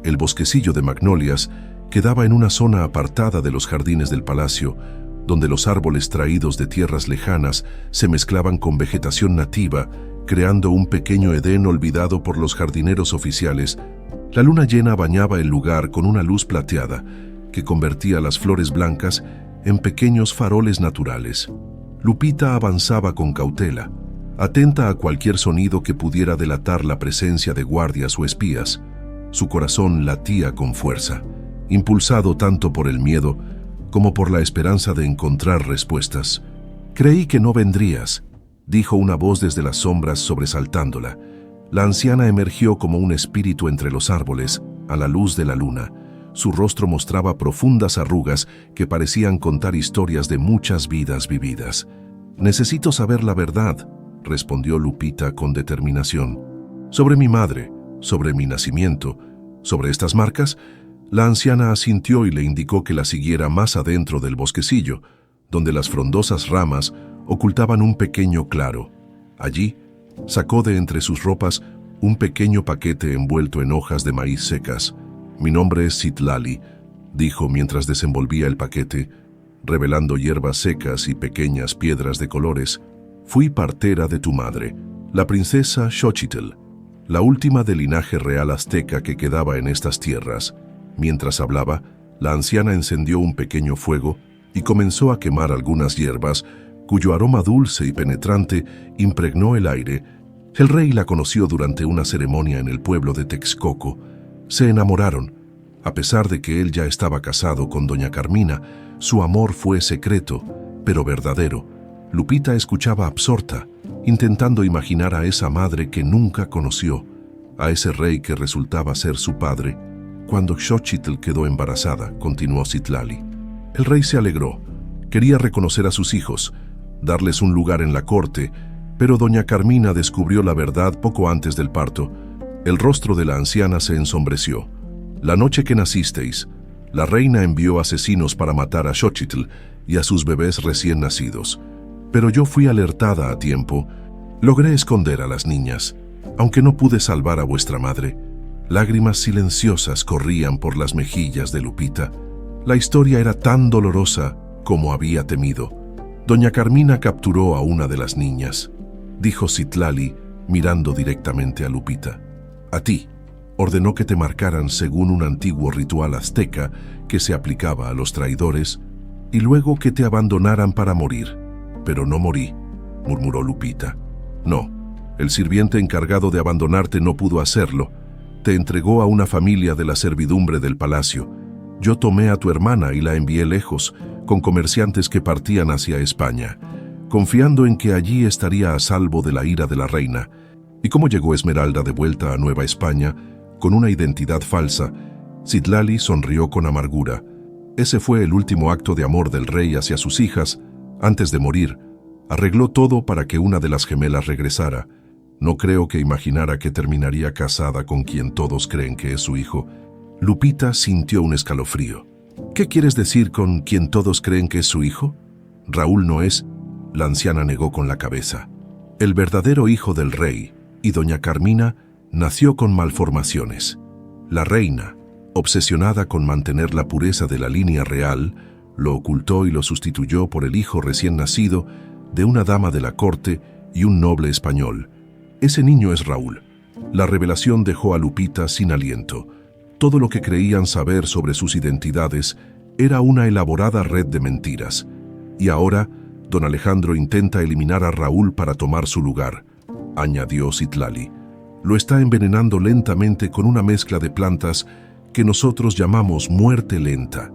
el bosquecillo de magnolias quedaba en una zona apartada de los jardines del palacio, donde los árboles traídos de tierras lejanas se mezclaban con vegetación nativa, creando un pequeño Edén olvidado por los jardineros oficiales. La luna llena bañaba el lugar con una luz plateada que convertía las flores blancas en pequeños faroles naturales. Lupita avanzaba con cautela, atenta a cualquier sonido que pudiera delatar la presencia de guardias o espías. Su corazón latía con fuerza, impulsado tanto por el miedo como por la esperanza de encontrar respuestas. «Creí que no vendrías», dijo una voz desde las sombras sobresaltándola. La anciana emergió como un espíritu entre los árboles, a la luz de la luna. Su rostro mostraba profundas arrugas que parecían contar historias de muchas vidas vividas. «Necesito saber la verdad», respondió Lupita con determinación. «Sobre mi madre, sobre mi nacimiento, sobre estas marcas». La anciana asintió y le indicó que la siguiera más adentro del bosquecillo, donde las frondosas ramas ocultaban un pequeño claro. Allí, sacó de entre sus ropas un pequeño paquete envuelto en hojas de maíz secas. «Mi nombre es Citlali», dijo mientras desenvolvía el paquete, revelando hierbas secas y pequeñas piedras de colores. «Fui partera de tu madre, la princesa Xochitl, la última del linaje real azteca que quedaba en estas tierras». Mientras hablaba, la anciana encendió un pequeño fuego y comenzó a quemar algunas hierbas, cuyo aroma dulce y penetrante impregnó el aire. El rey la conoció durante una ceremonia en el pueblo de Texcoco. Se enamoraron. A pesar de que él ya estaba casado con doña Carmina, su amor fue secreto, pero verdadero. Lupita escuchaba absorta, intentando imaginar a esa madre que nunca conoció, a ese rey que resultaba ser su padre. «Cuando Xochitl quedó embarazada», continuó Citlali, «el rey se alegró. Quería reconocer a sus hijos, darles un lugar en la corte, pero doña Carmina descubrió la verdad poco antes del parto. El rostro de la anciana se ensombreció. La noche que nacisteis, la reina envió asesinos para matar a Xochitl y a sus bebés recién nacidos. Pero yo fui alertada a tiempo. Logré esconder a las niñas, aunque no pude salvar a vuestra madre». Lágrimas silenciosas corrían por las mejillas de Lupita. La historia era tan dolorosa como había temido. «Doña Carmina capturó a una de las niñas», dijo Citlali, mirando directamente a Lupita. «A ti. Ordenó que te marcaran según un antiguo ritual azteca que se aplicaba a los traidores, y luego que te abandonaran para morir. Pero no morí», murmuró Lupita. «No, el sirviente encargado de abandonarte no pudo hacerlo. Te entregó a una familia de la servidumbre del palacio. Yo tomé a tu hermana y la envié lejos, con comerciantes que partían hacia España, confiando en que allí estaría a salvo de la ira de la reina. ¿Y cómo llegó Esmeralda de vuelta a Nueva España, con una identidad falsa?» Citlali sonrió con amargura. «Ese fue el último acto de amor del rey hacia sus hijas. Antes de morir, arregló todo para que una de las gemelas regresara. No creo que imaginara que terminaría casada con quien todos creen que es su hijo». Lupita sintió un escalofrío. «¿Qué quieres decir con quien todos creen que es su hijo? Raúl no es». La anciana negó con la cabeza. «El verdadero hijo del rey y doña Carmina nació con malformaciones. La reina, obsesionada con mantener la pureza de la línea real, lo ocultó y lo sustituyó por el hijo recién nacido de una dama de la corte y un noble español. Ese niño es Raúl». La revelación dejó a Lupita sin aliento. Todo lo que creían saber sobre sus identidades era una elaborada red de mentiras. Y ahora, don Alejandro intenta eliminar a Raúl para tomar su lugar, añadió Citlali. «Lo está envenenando lentamente con una mezcla de plantas que nosotros llamamos muerte lenta».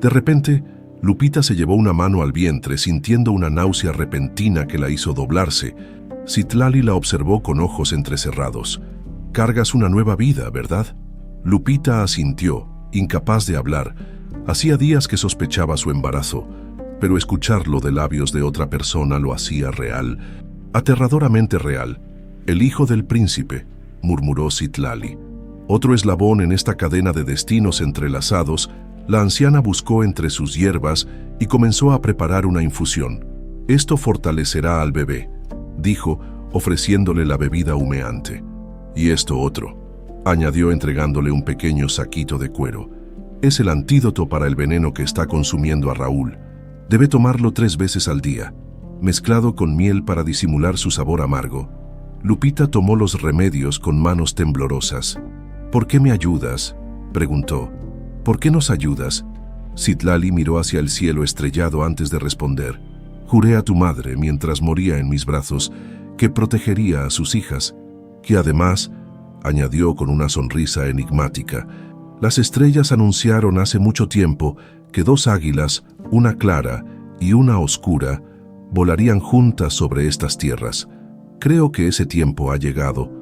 De repente, Lupita se llevó una mano al vientre, sintiendo una náusea repentina que la hizo doblarse. Citlali la observó con ojos entrecerrados. «Cargas una nueva vida, ¿verdad?». Lupita asintió, incapaz de hablar. Hacía días que sospechaba su embarazo, pero escucharlo de labios de otra persona lo hacía real, aterradoramente real. «El hijo del príncipe», murmuró Citlali. Otro eslabón en esta cadena de destinos entrelazados. La anciana buscó entre sus hierbas y comenzó a preparar una infusión. «Esto fortalecerá al bebé», dijo, ofreciéndole la bebida humeante. «Y esto otro», añadió entregándole un pequeño saquito de cuero. «Es el antídoto para el veneno que está consumiendo a Raúl. Debe tomarlo 3 veces al día, mezclado con miel para disimular su sabor amargo». Lupita tomó los remedios con manos temblorosas. «¿Por qué me ayudas?», preguntó. «¿Por qué nos ayudas?». Citlali miró hacia el cielo estrellado antes de responder. «Juré a tu madre mientras moría en mis brazos que protegería a sus hijas, que además añadió con una sonrisa enigmática. Las estrellas anunciaron hace mucho tiempo que dos águilas, una clara y una oscura, volarían juntas sobre estas tierras. Creo que ese tiempo ha llegado.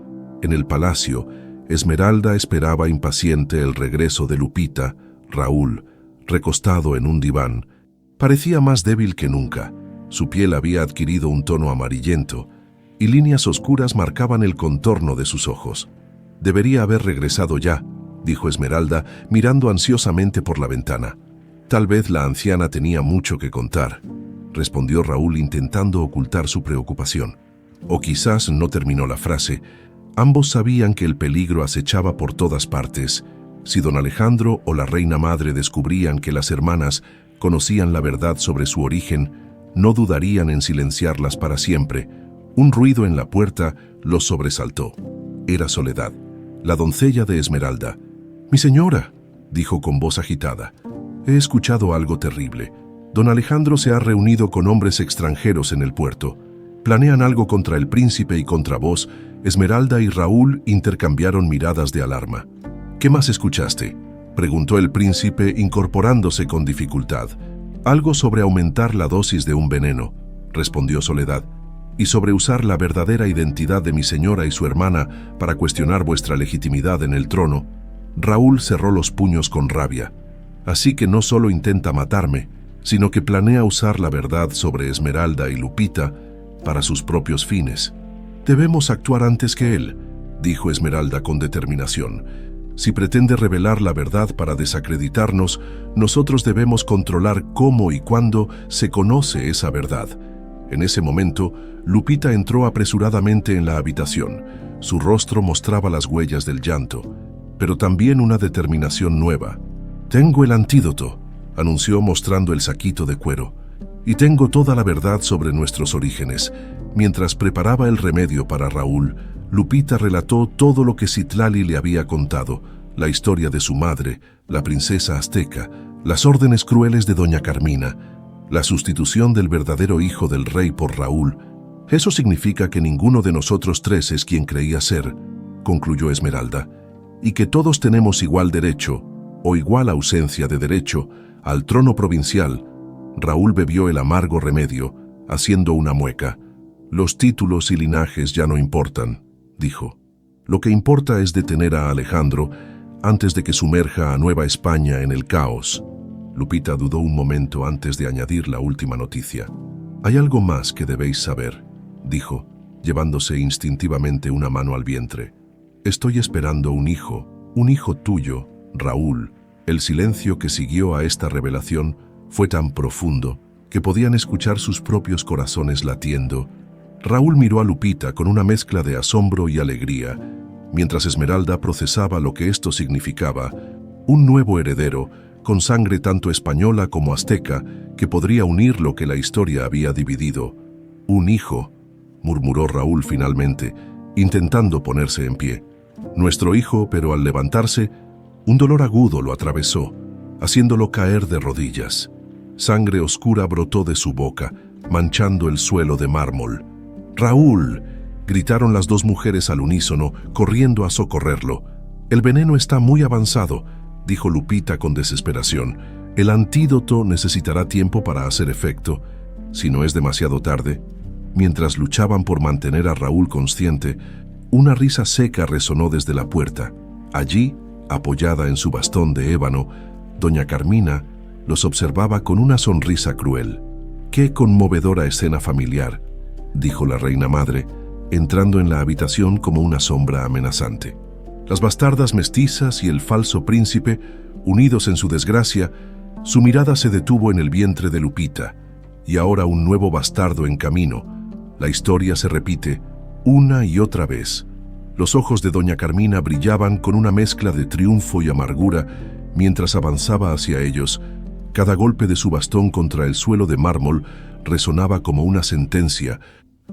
En el palacio, Esmeralda esperaba impaciente el regreso de Lupita. Raúl, recostado en un diván, parecía más débil que nunca. Su piel había adquirido un tono amarillento y líneas oscuras marcaban el contorno de sus ojos. «Debería haber regresado ya», dijo Esmeralda, mirando ansiosamente por la ventana. «Tal vez la anciana tenía mucho que contar», respondió Raúl intentando ocultar su preocupación. O quizás no terminó la frase. Ambos sabían que el peligro acechaba por todas partes. Si don Alejandro o la reina madre descubrían que las hermanas conocían la verdad sobre su origen, no dudarían en silenciarlas para siempre. Un ruido en la puerta los sobresaltó. Era Soledad, la doncella de Esmeralda. «Mi señora», dijo con voz agitada, «he escuchado algo terrible. Don Alejandro se ha reunido con hombres extranjeros en el puerto. Planean algo contra el príncipe y contra vos». Esmeralda y Raúl intercambiaron miradas de alarma. «¿Qué más escuchaste?», preguntó el príncipe incorporándose con dificultad. «Algo sobre aumentar la dosis de un veneno», respondió Soledad, «y sobre usar la verdadera identidad de mi señora y su hermana para cuestionar vuestra legitimidad en el trono». Raúl cerró los puños con rabia. «Así que no solo intenta matarme, sino que planea usar la verdad sobre Esmeralda y Lupita para sus propios fines». «Debemos actuar antes que él», dijo Esmeralda con determinación. «Si pretende revelar la verdad para desacreditarnos, nosotros debemos controlar cómo y cuándo se conoce esa verdad». En ese momento, Lupita entró apresuradamente en la habitación. Su rostro mostraba las huellas del llanto, pero también una determinación nueva. «Tengo el antídoto», anunció mostrando el saquito de cuero, «y tengo toda la verdad sobre nuestros orígenes». Mientras preparaba el remedio para Raúl, Lupita relató todo lo que Citlali le había contado, la historia de su madre, la princesa azteca, las órdenes crueles de doña Carmina, la sustitución del verdadero hijo del rey por Raúl. «Eso significa que ninguno de nosotros tres es quien creía ser», concluyó Esmeralda, «y que todos tenemos igual derecho, o igual ausencia de derecho, al trono provincial». Raúl bebió el amargo remedio, haciendo una mueca. «Los títulos y linajes ya no importan», dijo. «Lo que importa es detener a Alejandro antes de que sumerja a Nueva España en el caos». Lupita dudó un momento antes de añadir la última noticia. «Hay algo más que debéis saber», dijo, llevándose instintivamente una mano al vientre. «Estoy esperando un hijo tuyo, Raúl». El silencio que siguió a esta revelación fue tan profundo que podían escuchar sus propios corazones latiendo. Raúl miró a Lupita con una mezcla de asombro y alegría, mientras Esmeralda procesaba lo que esto significaba: un nuevo heredero, con sangre tanto española como azteca, que podría unir lo que la historia había dividido. «Un hijo», murmuró Raúl finalmente, intentando ponerse en pie. «Nuestro hijo», pero al levantarse, un dolor agudo lo atravesó, haciéndolo caer de rodillas. Sangre oscura brotó de su boca, manchando el suelo de mármol. «¡Raúl!», gritaron las dos mujeres al unísono, corriendo a socorrerlo. «El veneno está muy avanzado», dijo Lupita con desesperación. «El antídoto necesitará tiempo para hacer efecto, si no es demasiado tarde». Mientras luchaban por mantener a Raúl consciente, una risa seca resonó desde la puerta. Allí, apoyada en su bastón de ébano, doña Carmina los observaba con una sonrisa cruel. «¡Qué conmovedora escena familiar!», dijo la reina madre, entrando en la habitación como una sombra amenazante. Las bastardas mestizas y el falso príncipe, unidos en su desgracia, su mirada se detuvo en el vientre de Lupita, y ahora un nuevo bastardo en camino. La historia se repite una y otra vez. Los ojos de doña Carmina brillaban con una mezcla de triunfo y amargura mientras avanzaba hacia ellos. Cada golpe de su bastón contra el suelo de mármol resonaba como una sentencia.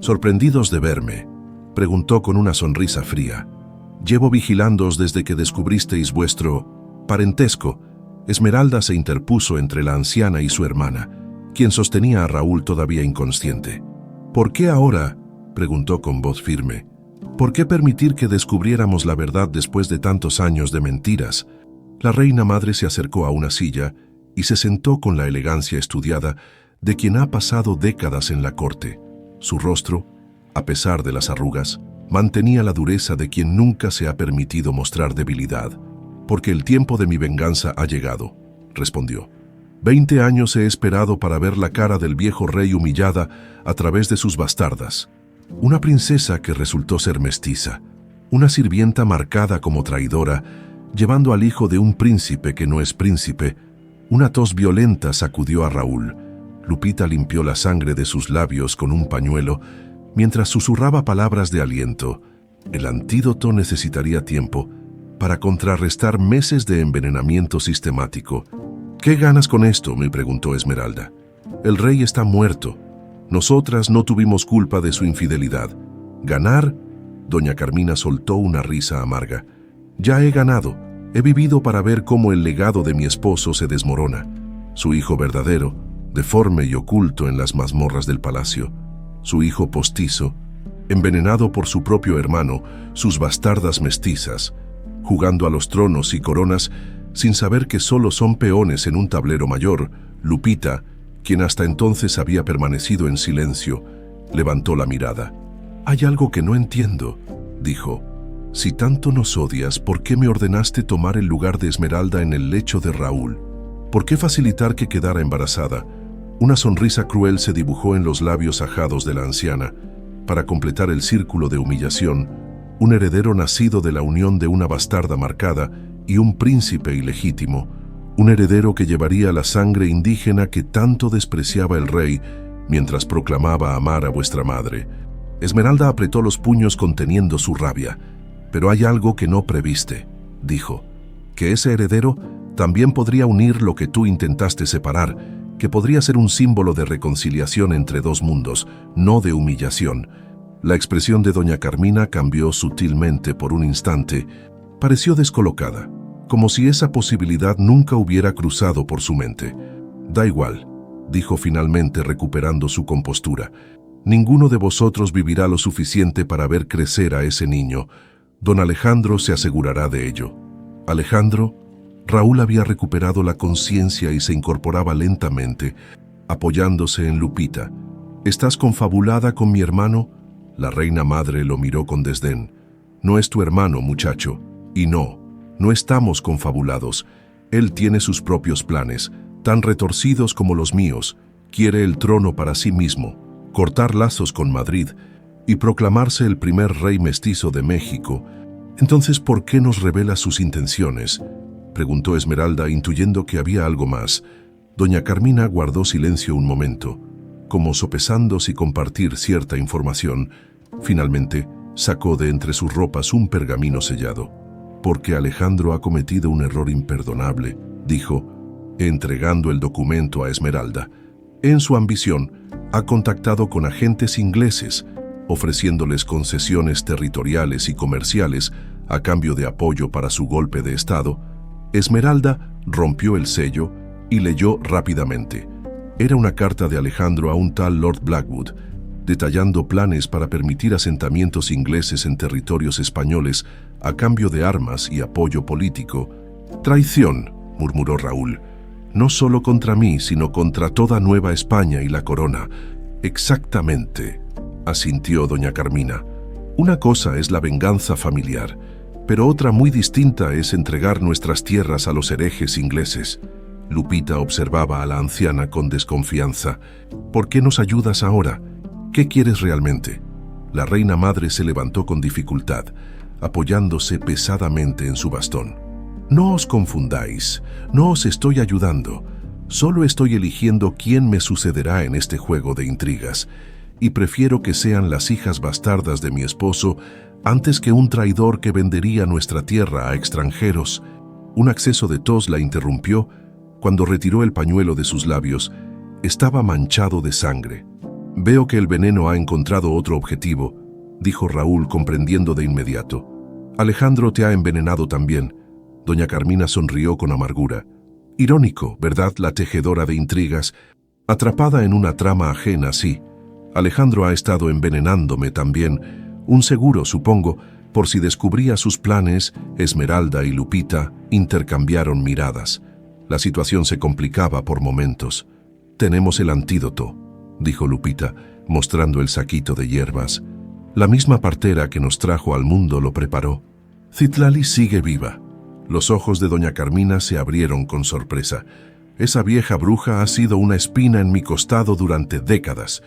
«¿Sorprendidos de verme?», preguntó con una sonrisa fría. «Llevo vigilándoos desde que descubristeis vuestro parentesco». Esmeralda se interpuso entre la anciana y su hermana, quien sostenía a Raúl todavía inconsciente. «¿Por qué ahora?», preguntó con voz firme. ¿Por qué permitir que descubriéramos la verdad después de tantos años de mentiras? La reina madre se acercó a una silla y se sentó con la elegancia estudiada de quien ha pasado décadas en la corte. Su rostro, a pesar de las arrugas, mantenía la dureza de quien nunca se ha permitido mostrar debilidad. «Porque el tiempo de mi venganza ha llegado», respondió. 20 años he esperado para ver la cara del viejo rey humillada a través de sus bastardas. Una princesa que resultó ser mestiza, una sirvienta marcada como traidora, llevando al hijo de un príncipe que no es príncipe. Una tos violenta sacudió a Raúl. Lupita limpió la sangre de sus labios con un pañuelo mientras susurraba palabras de aliento. El antídoto necesitaría tiempo para contrarrestar meses de envenenamiento sistemático. «¿Qué ganas con esto?», me preguntó Esmeralda. «El rey está muerto. Nosotras no tuvimos culpa de su infidelidad. ¿Ganar?». Doña Carmina soltó una risa amarga. «Ya he ganado. He vivido para ver cómo el legado de mi esposo se desmorona. Su hijo verdadero, deforme y oculto en las mazmorras del palacio. Su hijo postizo, envenenado por su propio hermano, sus bastardas mestizas, jugando a los tronos y coronas sin saber que solo son peones en un tablero mayor». Lupita, quien hasta entonces había permanecido en silencio, levantó la mirada. «Hay algo que no entiendo», dijo. «Si tanto nos odias, ¿por qué me ordenaste tomar el lugar de Esmeralda en el lecho de Raúl? ¿Por qué facilitar que quedara embarazada?». Una sonrisa cruel se dibujó en los labios ajados de la anciana. Para completar el círculo de humillación, un heredero nacido de la unión de una bastarda marcada y un príncipe ilegítimo, un heredero que llevaría la sangre indígena que tanto despreciaba el rey mientras proclamaba amar a vuestra madre. Esmeralda apretó los puños conteniendo su rabia. «Pero hay algo que no previste», dijo. «Que ese heredero también podría unir lo que tú intentaste separar, que podría ser un símbolo de reconciliación entre dos mundos, no de humillación». La expresión de doña Carmina cambió sutilmente por un instante. Pareció descolocada, como si esa posibilidad nunca hubiera cruzado por su mente. «Da igual», dijo finalmente recuperando su compostura. «Ninguno de vosotros vivirá lo suficiente para ver crecer a ese niño. Don Alejandro se asegurará de ello». «Alejandro». Raúl había recuperado la conciencia y se incorporaba lentamente, apoyándose en Lupita. «¿Estás confabulada con mi hermano?». La reina madre lo miró con desdén. «No es tu hermano, muchacho. Y no estamos confabulados. Él tiene sus propios planes, tan retorcidos como los míos. Quiere el trono para sí mismo, cortar lazos con Madrid y proclamarse el primer rey mestizo de México. Entonces, ¿por qué nos revela sus intenciones?», preguntó Esmeralda, intuyendo que había algo más. Doña Carmina guardó silencio un momento, como sopesando si compartir cierta información. Finalmente, sacó de entre sus ropas un pergamino sellado. «Porque Alejandro ha cometido un error imperdonable», dijo, entregando el documento a Esmeralda. «En su ambición, ha contactado con agentes ingleses, ofreciéndoles concesiones territoriales y comerciales a cambio de apoyo para su golpe de Estado». Esmeralda rompió el sello y leyó rápidamente. Era una carta de Alejandro a un tal Lord Blackwood, detallando planes para permitir asentamientos ingleses en territorios españoles a cambio de armas y apoyo político. «Traición», murmuró Raúl. «No solo contra mí, sino contra toda Nueva España y la corona». «Exactamente», asintió doña Carmina. «Una cosa es la venganza familiar, pero otra muy distinta es entregar nuestras tierras a los herejes ingleses». Lupita observaba a la anciana con desconfianza. «¿Por qué nos ayudas ahora? ¿Qué quieres realmente?». La reina madre se levantó con dificultad, apoyándose pesadamente en su bastón. «No os confundáis, no os estoy ayudando. Solo estoy eligiendo quién me sucederá en este juego de intrigas, y prefiero que sean las hijas bastardas de mi esposo antes que un traidor que vendería nuestra tierra a extranjeros». Un acceso de tos la interrumpió. Cuando retiró el pañuelo de sus labios, estaba manchado de sangre. «Veo que el veneno ha encontrado otro objetivo», dijo Raúl, comprendiendo de inmediato. «Alejandro te ha envenenado también». Doña Carmina sonrió con amargura. «Irónico, ¿verdad, la tejedora de intrigas? Atrapada en una trama ajena, sí. Alejandro ha estado envenenándome también, Un seguro, supongo, por si descubría sus planes. Esmeralda y Lupita intercambiaron miradas. La situación se complicaba por momentos. «Tenemos el antídoto», dijo Lupita, mostrando el saquito de hierbas. «La misma partera que nos trajo al mundo lo preparó. Citlali sigue viva». Los ojos de doña Carmina se abrieron con sorpresa. «Esa vieja bruja ha sido una espina en mi costado durante décadas.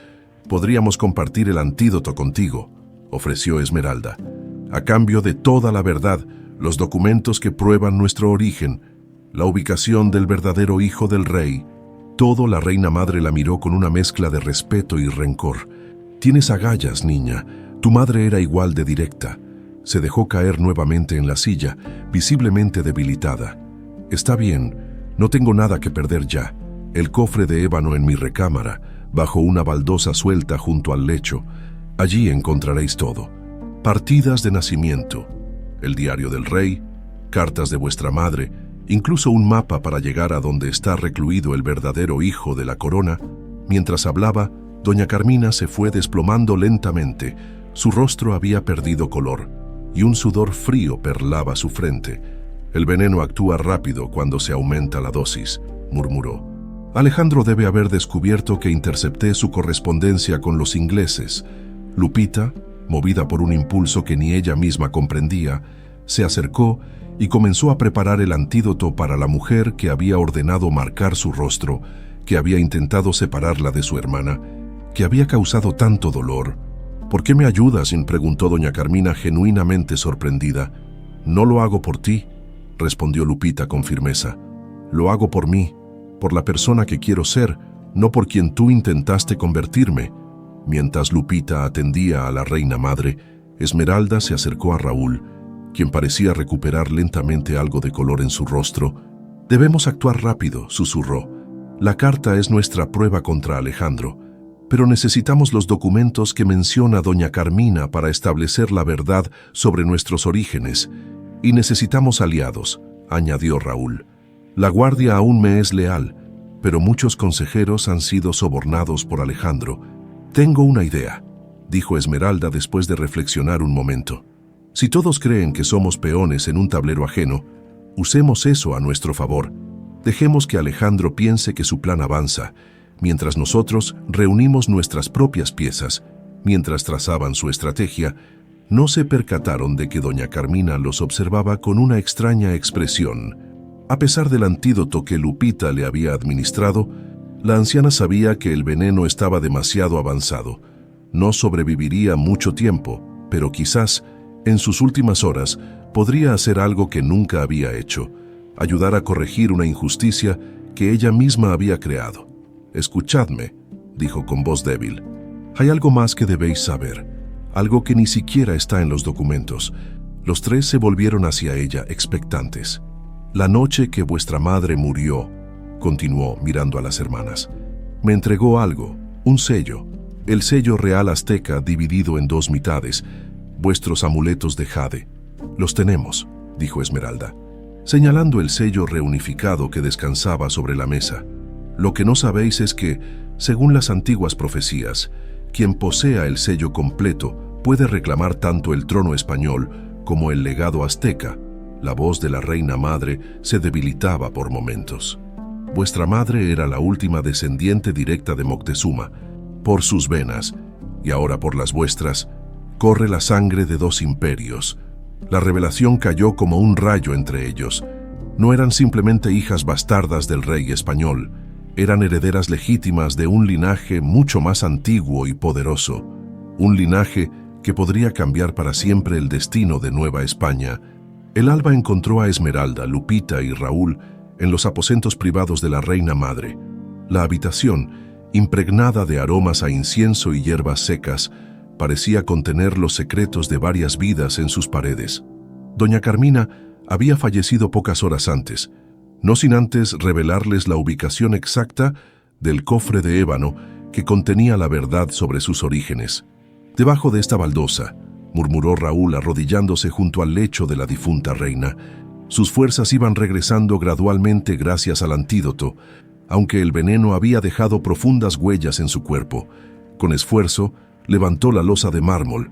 Podríamos compartir el antídoto contigo», ofreció Esmeralda. «A cambio de toda la verdad, los documentos que prueban nuestro origen, la ubicación del verdadero hijo del rey». Todo la reina madre la miró con una mezcla de respeto y rencor. «Tienes agallas, niña. Tu madre era igual de directa». Se dejó caer nuevamente en la silla, visiblemente debilitada. «Está bien, no tengo nada que perder ya. El cofre de ébano en mi recámara, bajo una baldosa suelta junto al lecho. Allí encontraréis todo. Partidas de nacimiento, el diario del rey, cartas de vuestra madre, incluso un mapa para llegar a donde está recluido el verdadero hijo de la corona». Mientras hablaba, doña Carmina se fue desplomando lentamente. Su rostro había perdido color y un sudor frío perlaba su frente. «El veneno actúa rápido cuando se aumenta la dosis», murmuró. «Alejandro debe haber descubierto que intercepté su correspondencia con los ingleses». Lupita, movida por un impulso que ni ella misma comprendía, se acercó y comenzó a preparar el antídoto para la mujer que había ordenado marcar su rostro, que había intentado separarla de su hermana, que había causado tanto dolor. «¿Por qué me ayudas?», preguntó doña Carmina genuinamente sorprendida. «No lo hago por ti», respondió Lupita con firmeza. «Lo hago por mí, por la persona que quiero ser, no por quien tú intentaste convertirme». Mientras Lupita atendía a la reina madre, Esmeralda se acercó a Raúl, quien parecía recuperar lentamente algo de color en su rostro. «Debemos actuar rápido», susurró. «La carta es nuestra prueba contra Alejandro, pero necesitamos los documentos que menciona doña Carmina para establecer la verdad sobre nuestros orígenes. Y necesitamos aliados», añadió Raúl. «La guardia aún me es leal, pero muchos consejeros han sido sobornados por Alejandro. Tengo una idea», dijo Esmeralda después de reflexionar un momento. «Si todos creen que somos peones en un tablero ajeno, usemos eso a nuestro favor. Dejemos que Alejandro piense que su plan avanza, mientras nosotros reunimos nuestras propias piezas». Mientras trazaban su estrategia, no se percataron de que doña Carmina los observaba con una extraña expresión. A pesar del antídoto que Lupita le había administrado, la anciana sabía que el veneno estaba demasiado avanzado. No sobreviviría mucho tiempo, pero quizás, en sus últimas horas, podría hacer algo que nunca había hecho: ayudar a corregir una injusticia que ella misma había creado. «Escuchadme», dijo con voz débil. «Hay algo más que debéis saber, algo que ni siquiera está en los documentos». Los tres se volvieron hacia ella, expectantes. «La noche que vuestra madre murió», continuó mirando a las hermanas, «me entregó algo, un sello, el sello real azteca dividido en 2 mitades, vuestros amuletos de jade. Los tenemos», dijo Esmeralda, señalando el sello reunificado que descansaba sobre la mesa. «Lo que no sabéis es que, según las antiguas profecías, quien posea el sello completo puede reclamar tanto el trono español como el legado azteca». La voz de la reina madre se debilitaba por momentos. «Vuestra madre era la última descendiente directa de Moctezuma. Por sus venas, y ahora por las vuestras, corre la sangre de 2 imperios. La revelación cayó como un rayo entre ellos. No eran simplemente hijas bastardas del rey español, eran herederas legítimas de un linaje mucho más antiguo y poderoso, un linaje que podría cambiar para siempre el destino de Nueva España». El alba encontró a Esmeralda, Lupita y Raúl en los aposentos privados de la reina madre. La habitación, impregnada de aromas a incienso y hierbas secas, parecía contener los secretos de varias vidas en sus paredes. Doña Carmina había fallecido pocas horas antes, no sin antes revelarles la ubicación exacta del cofre de ébano que contenía la verdad sobre sus orígenes. «Debajo de esta baldosa», murmuró Raúl arrodillándose junto al lecho de la difunta reina. Sus fuerzas iban regresando gradualmente gracias al antídoto, aunque el veneno había dejado profundas huellas en su cuerpo. Con esfuerzo, levantó la losa de mármol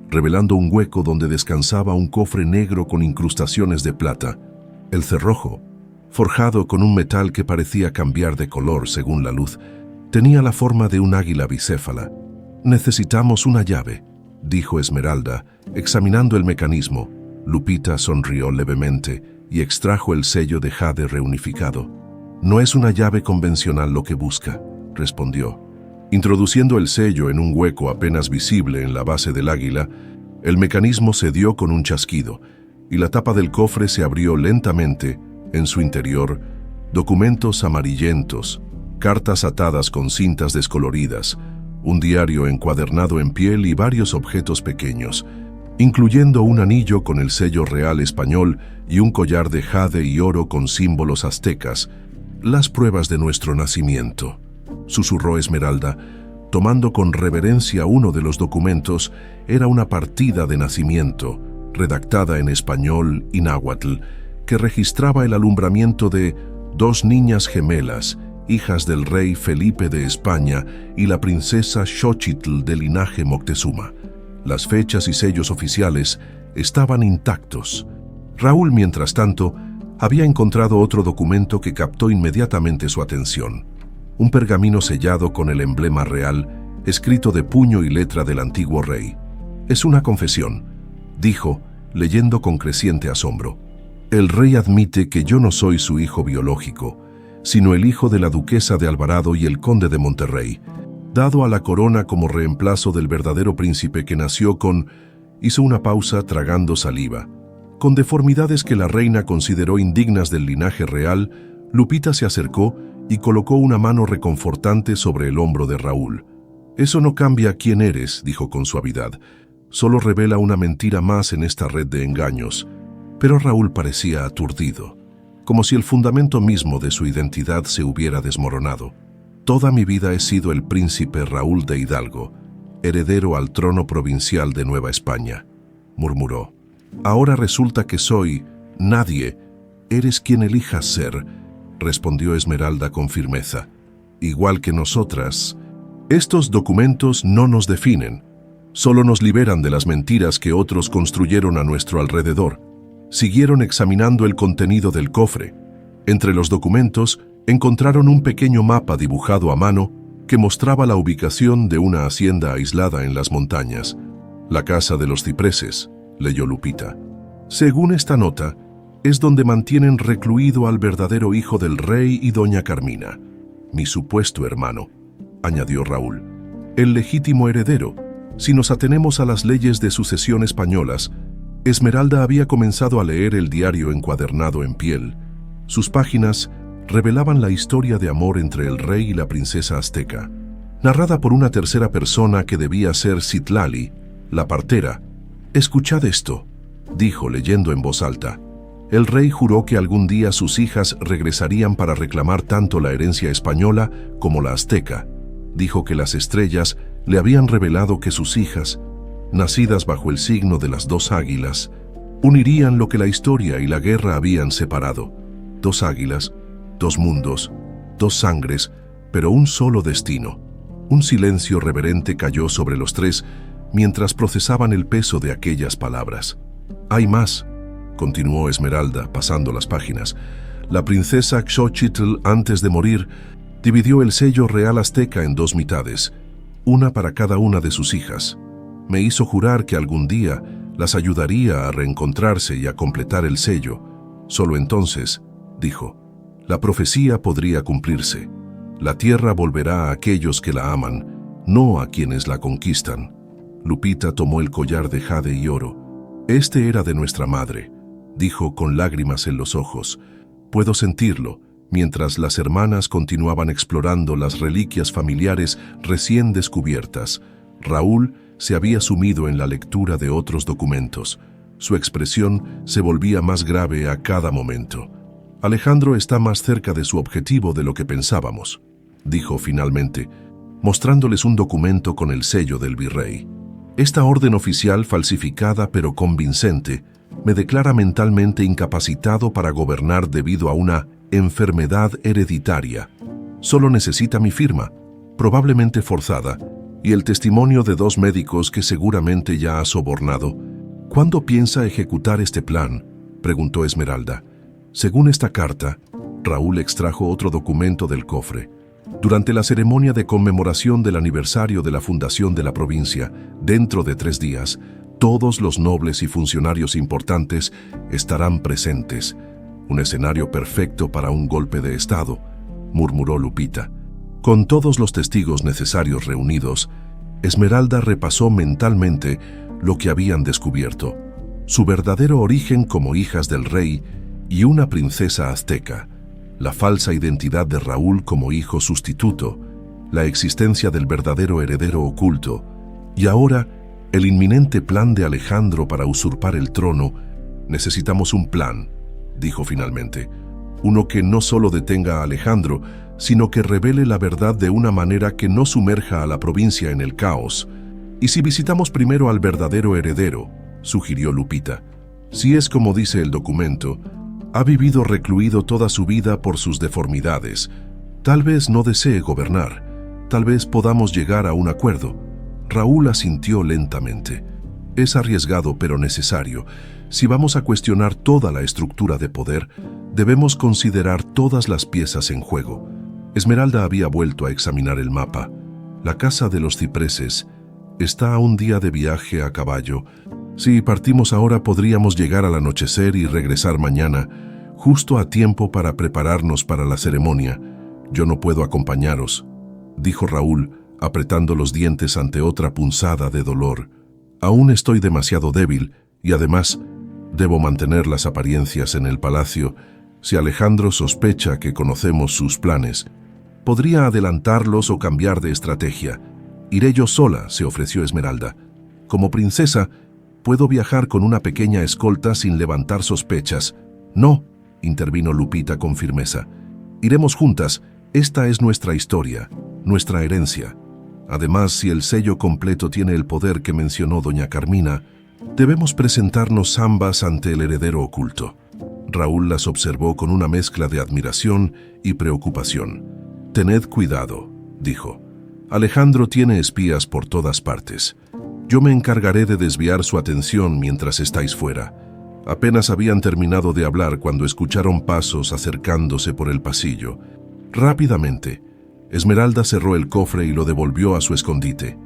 revelando un hueco donde descansaba un cofre negro con incrustaciones de plata. El cerrojo, forjado con un metal que parecía cambiar de color según la luz, tenía la forma de un águila bicéfala. «Necesitamos una llave», dijo Esmeralda, examinando el mecanismo. Lupita sonrió levemente y extrajo el sello de jade reunificado. «No es una llave convencional lo que busca», respondió. Introduciendo el sello en un hueco apenas visible en la base del águila, el mecanismo cedió con un chasquido y la tapa del cofre se abrió lentamente. En su interior, documentos amarillentos, cartas atadas con cintas descoloridas, un diario encuadernado en piel y varios objetos pequeños, incluyendo un anillo con el sello real español y un collar de jade y oro con símbolos aztecas, las pruebas de nuestro nacimiento, susurró Esmeralda, tomando con reverencia uno de los documentos. Era una partida de nacimiento, redactada en español y náhuatl, que registraba el alumbramiento de 2 niñas gemelas, hijas del rey Felipe de España y la princesa Xochitl de linaje Moctezuma. Las fechas y sellos oficiales estaban intactos. Raúl, mientras tanto, había encontrado otro documento que captó inmediatamente su atención. Un pergamino sellado con el emblema real, escrito de puño y letra del antiguo rey. «Es una confesión», dijo, leyendo con creciente asombro. «El rey admite que yo no soy su hijo biológico, sino el hijo de la duquesa de Alvarado y el conde de Monterrey, dado a la corona como reemplazo del verdadero príncipe que nació con...». Hizo una pausa tragando saliva. Con deformidades que la reina consideró indignas del linaje real, Lupita se acercó y colocó una mano reconfortante sobre el hombro de Raúl. «Eso no cambia quién eres», dijo con suavidad. «Solo revela una mentira más en esta red de engaños». Pero Raúl parecía aturdido, como si el fundamento mismo de su identidad se hubiera desmoronado. «Toda mi vida he sido el príncipe Raúl de Hidalgo, heredero al trono provincial de Nueva España», murmuró. «Ahora resulta que soy nadie. Eres quien elijas ser», respondió Esmeralda con firmeza. «Igual que nosotras. Estos documentos no nos definen, solo nos liberan de las mentiras que otros construyeron a nuestro alrededor». Siguieron examinando el contenido del cofre. Entre los documentos encontraron un pequeño mapa dibujado a mano que mostraba la ubicación de una hacienda aislada en las montañas. «La casa de los cipreses», leyó Lupita. «Según esta nota, es donde mantienen recluido al verdadero hijo del rey y doña Carmina, mi supuesto hermano», añadió Raúl. «El legítimo heredero, si nos atenemos a las leyes de sucesión españolas». Esmeralda había comenzado a leer el diario encuadernado en piel. Sus páginas revelaban la historia de amor entre el rey y la princesa azteca, narrada por una tercera persona que debía ser Citlali, la partera. «Escuchad esto», dijo leyendo en voz alta. «El rey juró que algún día sus hijas regresarían para reclamar tanto la herencia española como la azteca. Dijo que las estrellas le habían revelado que sus hijas, nacidas bajo el signo de las 2 águilas, unirían lo que la historia y la guerra habían separado. 2 águilas, 2 mundos, 2 sangres, pero un solo destino». Un silencio reverente cayó sobre los 3 mientras procesaban el peso de aquellas palabras. «Hay más», continuó Esmeralda, pasando las páginas. «La princesa Xochitl, antes de morir, dividió el sello real azteca en 2 mitades, una para cada una de sus hijas. Me hizo jurar que algún día las ayudaría a reencontrarse y a completar el sello. Solo entonces», dijo, «la profecía podría cumplirse. La tierra volverá a aquellos que la aman, no a quienes la conquistan». Lupita tomó el collar de jade y oro. «Este era de nuestra madre», dijo con lágrimas en los ojos. «Puedo sentirlo», mientras las hermanas continuaban explorando las reliquias familiares recién descubiertas. Raúl se había sumido en la lectura de otros documentos. Su expresión se volvía más grave a cada momento. «Alejandro está más cerca de su objetivo de lo que pensábamos», dijo finalmente, mostrándoles un documento con el sello del virrey. «Esta orden oficial falsificada pero convincente me declara mentalmente incapacitado para gobernar debido a una enfermedad hereditaria. Solo necesita mi firma, probablemente forzada, y el testimonio de 2 médicos que seguramente ya ha sobornado. ¿Cuándo piensa ejecutar este plan?, preguntó Esmeralda. Según esta carta, Raúl extrajo otro documento del cofre. Durante la ceremonia de conmemoración del aniversario de la fundación de la provincia, dentro de 3 días, todos los nobles y funcionarios importantes estarán presentes. Un escenario perfecto para un golpe de estado, murmuró Lupita. Con todos los testigos necesarios reunidos, Esmeralda repasó mentalmente lo que habían descubierto: su verdadero origen como hijas del rey y una princesa azteca, la falsa identidad de Raúl como hijo sustituto, la existencia del verdadero heredero oculto, y ahora el inminente plan de Alejandro para usurpar el trono. Necesitamos un plan, dijo finalmente, uno que no solo detenga a Alejandro, sino que revele la verdad de una manera que no sumerja a la provincia en el caos. ¿Y si visitamos primero al verdadero heredero?, sugirió Lupita. Si es como dice el documento, ha vivido recluido toda su vida por sus deformidades. Tal vez no desee gobernar. Tal vez podamos llegar a un acuerdo. Raúl asintió lentamente. Es arriesgado pero necesario. Si vamos a cuestionar toda la estructura de poder, debemos considerar todas las piezas en juego. Esmeralda había vuelto a examinar el mapa. La casa de los cipreses está a un día de viaje a caballo. Si partimos ahora, podríamos llegar al anochecer y regresar mañana, justo a tiempo para prepararnos para la ceremonia. Yo no puedo acompañaros, dijo Raúl, apretando los dientes ante otra punzada de dolor. Aún estoy demasiado débil y además debo mantener las apariencias en el palacio. Si Alejandro sospecha que conocemos sus planes, podría adelantarlos o cambiar de estrategia. Iré yo sola, se ofreció Esmeralda. Como princesa, puedo viajar con una pequeña escolta sin levantar sospechas. No, intervino Lupita con firmeza. Iremos juntas. Esta es nuestra historia, nuestra herencia. Además, si el sello completo tiene el poder que mencionó doña Carmina, debemos presentarnos ambas ante el heredero oculto. Raúl las observó con una mezcla de admiración y preocupación. Tened cuidado, dijo. Alejandro tiene espías por todas partes. Yo me encargaré de desviar su atención mientras estáis fuera. Apenas habían terminado de hablar cuando escucharon pasos acercándose por el pasillo. Rápidamente, Esmeralda cerró el cofre y lo devolvió a su escondite,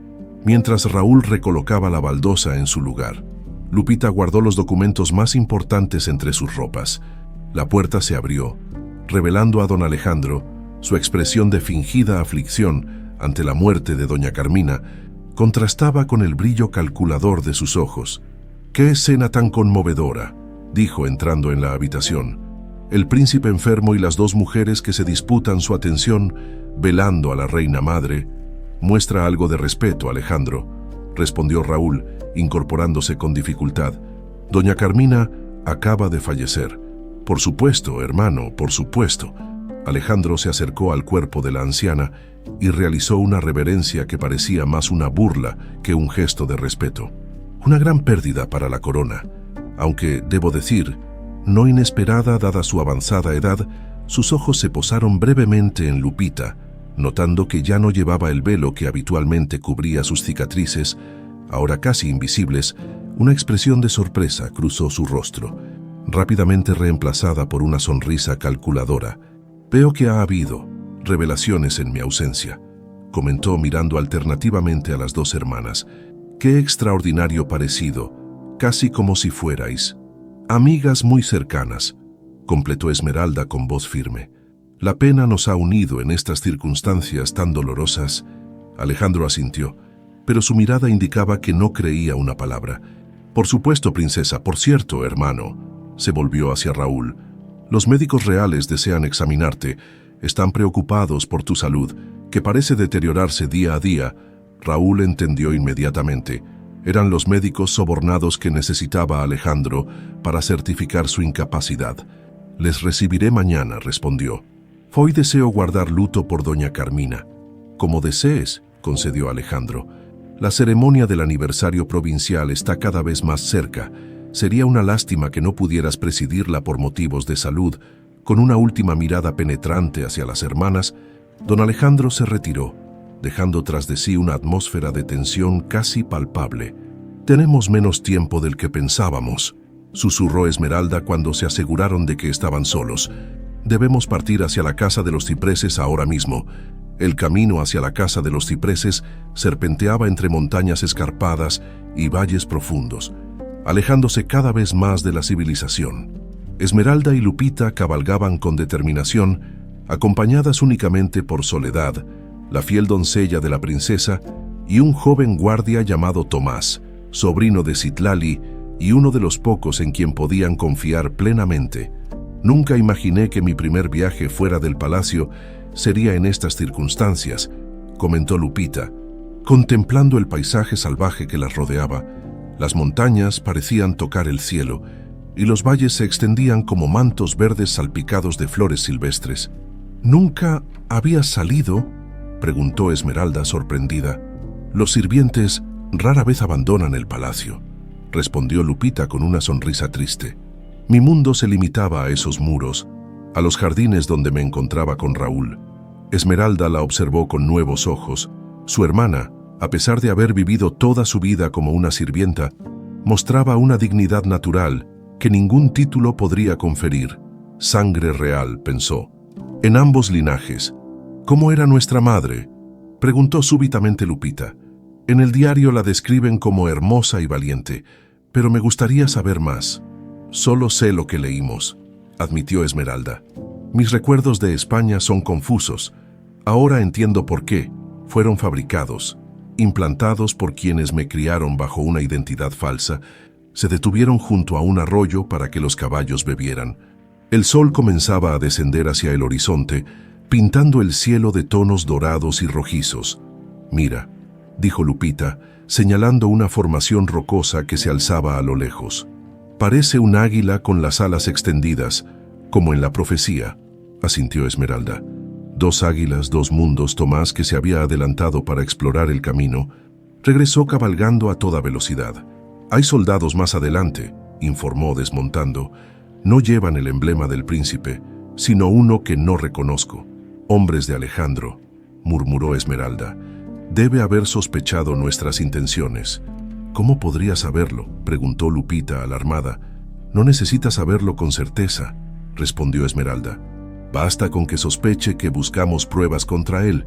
mientras Raúl recolocaba la baldosa en su lugar. Lupita guardó los documentos más importantes entre sus ropas. La puerta se abrió, revelando a don Alejandro. Su expresión de fingida aflicción ante la muerte de doña Carmina contrastaba con el brillo calculador de sus ojos. «¡Qué escena tan conmovedora!», dijo entrando en la habitación. «El príncipe enfermo y las 2 mujeres que se disputan su atención, velando a la reina madre. Muestra algo de respeto, Alejandro», respondió Raúl, incorporándose con dificultad. «Doña Carmina acaba de fallecer». «Por supuesto, hermano, por supuesto». Alejandro se acercó al cuerpo de la anciana y realizó una reverencia que parecía más una burla que un gesto de respeto. Una gran pérdida para la corona, aunque, debo decir, no inesperada dada su avanzada edad. Sus ojos se posaron brevemente en Lupita, notando que ya no llevaba el velo que habitualmente cubría sus cicatrices, ahora casi invisibles. Una expresión de sorpresa cruzó su rostro, rápidamente reemplazada por una sonrisa calculadora. «Veo que ha habido revelaciones en mi ausencia», comentó mirando alternativamente a las 2 hermanas. «Qué extraordinario parecido, casi como si fuerais amigas muy cercanas», completó Esmeralda con voz firme. «La pena nos ha unido en estas circunstancias tan dolorosas». Alejandro asintió, pero su mirada indicaba que no creía una palabra. «Por supuesto, princesa, por cierto, hermano», se volvió hacia Raúl. «Los médicos reales desean examinarte. Están preocupados por tu salud, que parece deteriorarse día a día». Raúl entendió inmediatamente. Eran los médicos sobornados que necesitaba Alejandro para certificar su incapacidad. «Les recibiré mañana», respondió. «Hoy deseo guardar luto por doña Carmina». «Como desees», concedió Alejandro. «La ceremonia del aniversario provincial está cada vez más cerca. Sería una lástima que no pudieras presidirla por motivos de salud». Con una última mirada penetrante hacia las hermanas, don Alejandro se retiró. dejando tras de sí una atmósfera de tensión casi palpable. «Tenemos menos tiempo del que pensábamos», susurró Esmeralda cuando se aseguraron de que estaban solos. «Debemos partir hacia la casa de los cipreses ahora mismo». El camino hacia la casa de los cipreses serpenteaba entre montañas escarpadas y valles profundos, alejándose cada vez más de la civilización. Esmeralda y Lupita cabalgaban con determinación, acompañadas únicamente por Soledad, la fiel doncella de la princesa, y un joven guardia llamado Tomás, sobrino de Citlali y uno de los pocos en quien podían confiar plenamente. Nunca imaginé que mi primer viaje fuera del palacio sería en estas circunstancias, comentó Lupita, contemplando el paisaje salvaje que las rodeaba. Las montañas parecían tocar el cielo, y los valles se extendían como mantos verdes salpicados de flores silvestres. «¿Nunca habías salido?», preguntó Esmeralda sorprendida. «Los sirvientes rara vez abandonan el palacio», respondió Lupita con una sonrisa triste. «Mi mundo se limitaba a esos muros, a los jardines donde me encontraba con Raúl». Esmeralda la observó con nuevos ojos. Su hermana, a pesar de haber vivido toda su vida como una sirvienta, mostraba una dignidad natural que ningún título podría conferir. «Sangre real», pensó. «En ambos linajes». «¿Cómo era nuestra madre?», preguntó súbitamente Lupita. «En el diario la describen como hermosa y valiente, pero me gustaría saber más». «Solo sé lo que leímos», admitió Esmeralda. «Mis recuerdos de España son confusos. Ahora entiendo por qué. Fueron fabricados, implantados por quienes me criaron bajo una identidad falsa. Se detuvieron junto a un arroyo para que los caballos bebieran. El sol comenzaba a descender hacia el horizonte, pintando el cielo de tonos dorados y rojizos. «Mira», dijo Lupita, señalando una formación rocosa que se alzaba a lo lejos. «Parece un águila con las alas extendidas, como en la profecía», asintió Esmeralda. «Dos águilas, dos mundos». Tomás, que se había adelantado para explorar el camino, regresó cabalgando a toda velocidad. «Hay soldados más adelante», informó desmontando. «No llevan el emblema del príncipe, sino uno que no reconozco». «Hombres de Alejandro», murmuró Esmeralda. «Debe haber sospechado nuestras intenciones». «¿Cómo podría saberlo?», preguntó Lupita, alarmada. «No necesita saberlo con certeza», respondió Esmeralda. «Basta con que sospeche que buscamos pruebas contra él.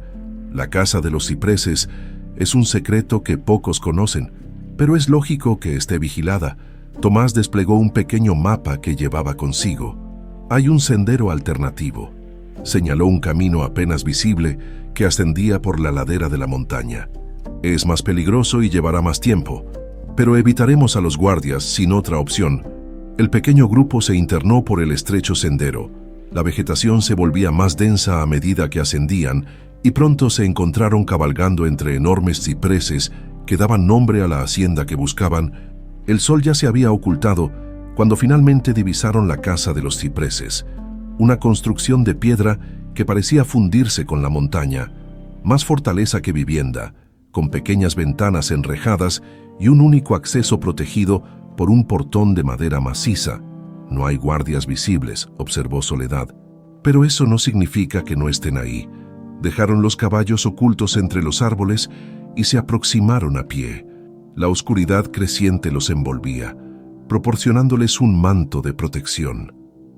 La casa de los cipreses es un secreto que pocos conocen, pero es lógico que esté vigilada». Tomás desplegó un pequeño mapa que llevaba consigo. «Hay un sendero alternativo», señaló un camino apenas visible que ascendía por la ladera de la montaña. «Es más peligroso y llevará más tiempo, pero evitaremos a los guardias sin otra opción». El pequeño grupo se internó por el estrecho sendero. La vegetación se volvía más densa a medida que ascendían y pronto se encontraron cabalgando entre enormes cipreses que daban nombre a la hacienda que buscaban. El sol ya se había ocultado cuando finalmente divisaron la casa de los cipreses, una construcción de piedra que parecía fundirse con la montaña, más fortaleza que vivienda, con pequeñas ventanas enrejadas y un único acceso protegido por un portón de madera maciza. «No hay guardias visibles», observó Soledad. «Pero eso no significa que no estén ahí». Dejaron los caballos ocultos entre los árboles y se aproximaron a pie. La oscuridad creciente los envolvía, proporcionándoles un manto de protección.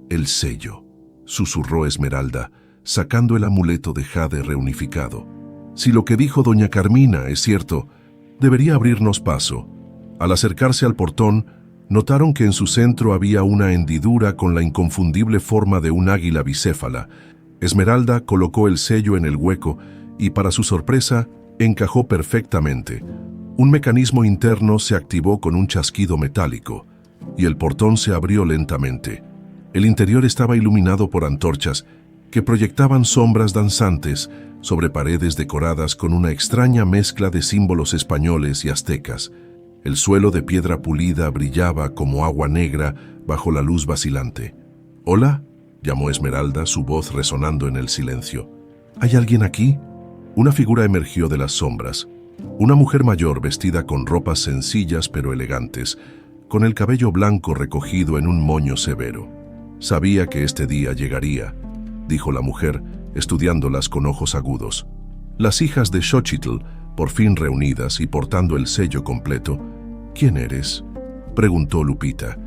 «El sello», susurró Esmeralda, sacando el amuleto de jade reunificado. «Si lo que dijo doña Carmina es cierto, debería abrirnos paso». Al acercarse al portón, notaron que en su centro había una hendidura con la inconfundible forma de un águila bicéfala. Esmeralda colocó el sello en el hueco y, para su sorpresa, encajó perfectamente. Un mecanismo interno se activó con un chasquido metálico, y el portón se abrió lentamente. El interior estaba iluminado por antorchas que proyectaban sombras danzantes sobre paredes decoradas con una extraña mezcla de símbolos españoles y aztecas. El suelo de piedra pulida brillaba como agua negra bajo la luz vacilante. «¿Hola?», llamó Esmeralda, su voz resonando en el silencio. «¿Hay alguien aquí?». Una figura emergió de las sombras. Una mujer mayor vestida con ropas sencillas pero elegantes, con el cabello blanco recogido en un moño severo. «Sabía que este día llegaría», dijo la mujer, estudiándolas con ojos agudos. Las hijas de Xochitl, por fin reunidas y portando el sello completo. ¿Quién eres?, preguntó Lupita.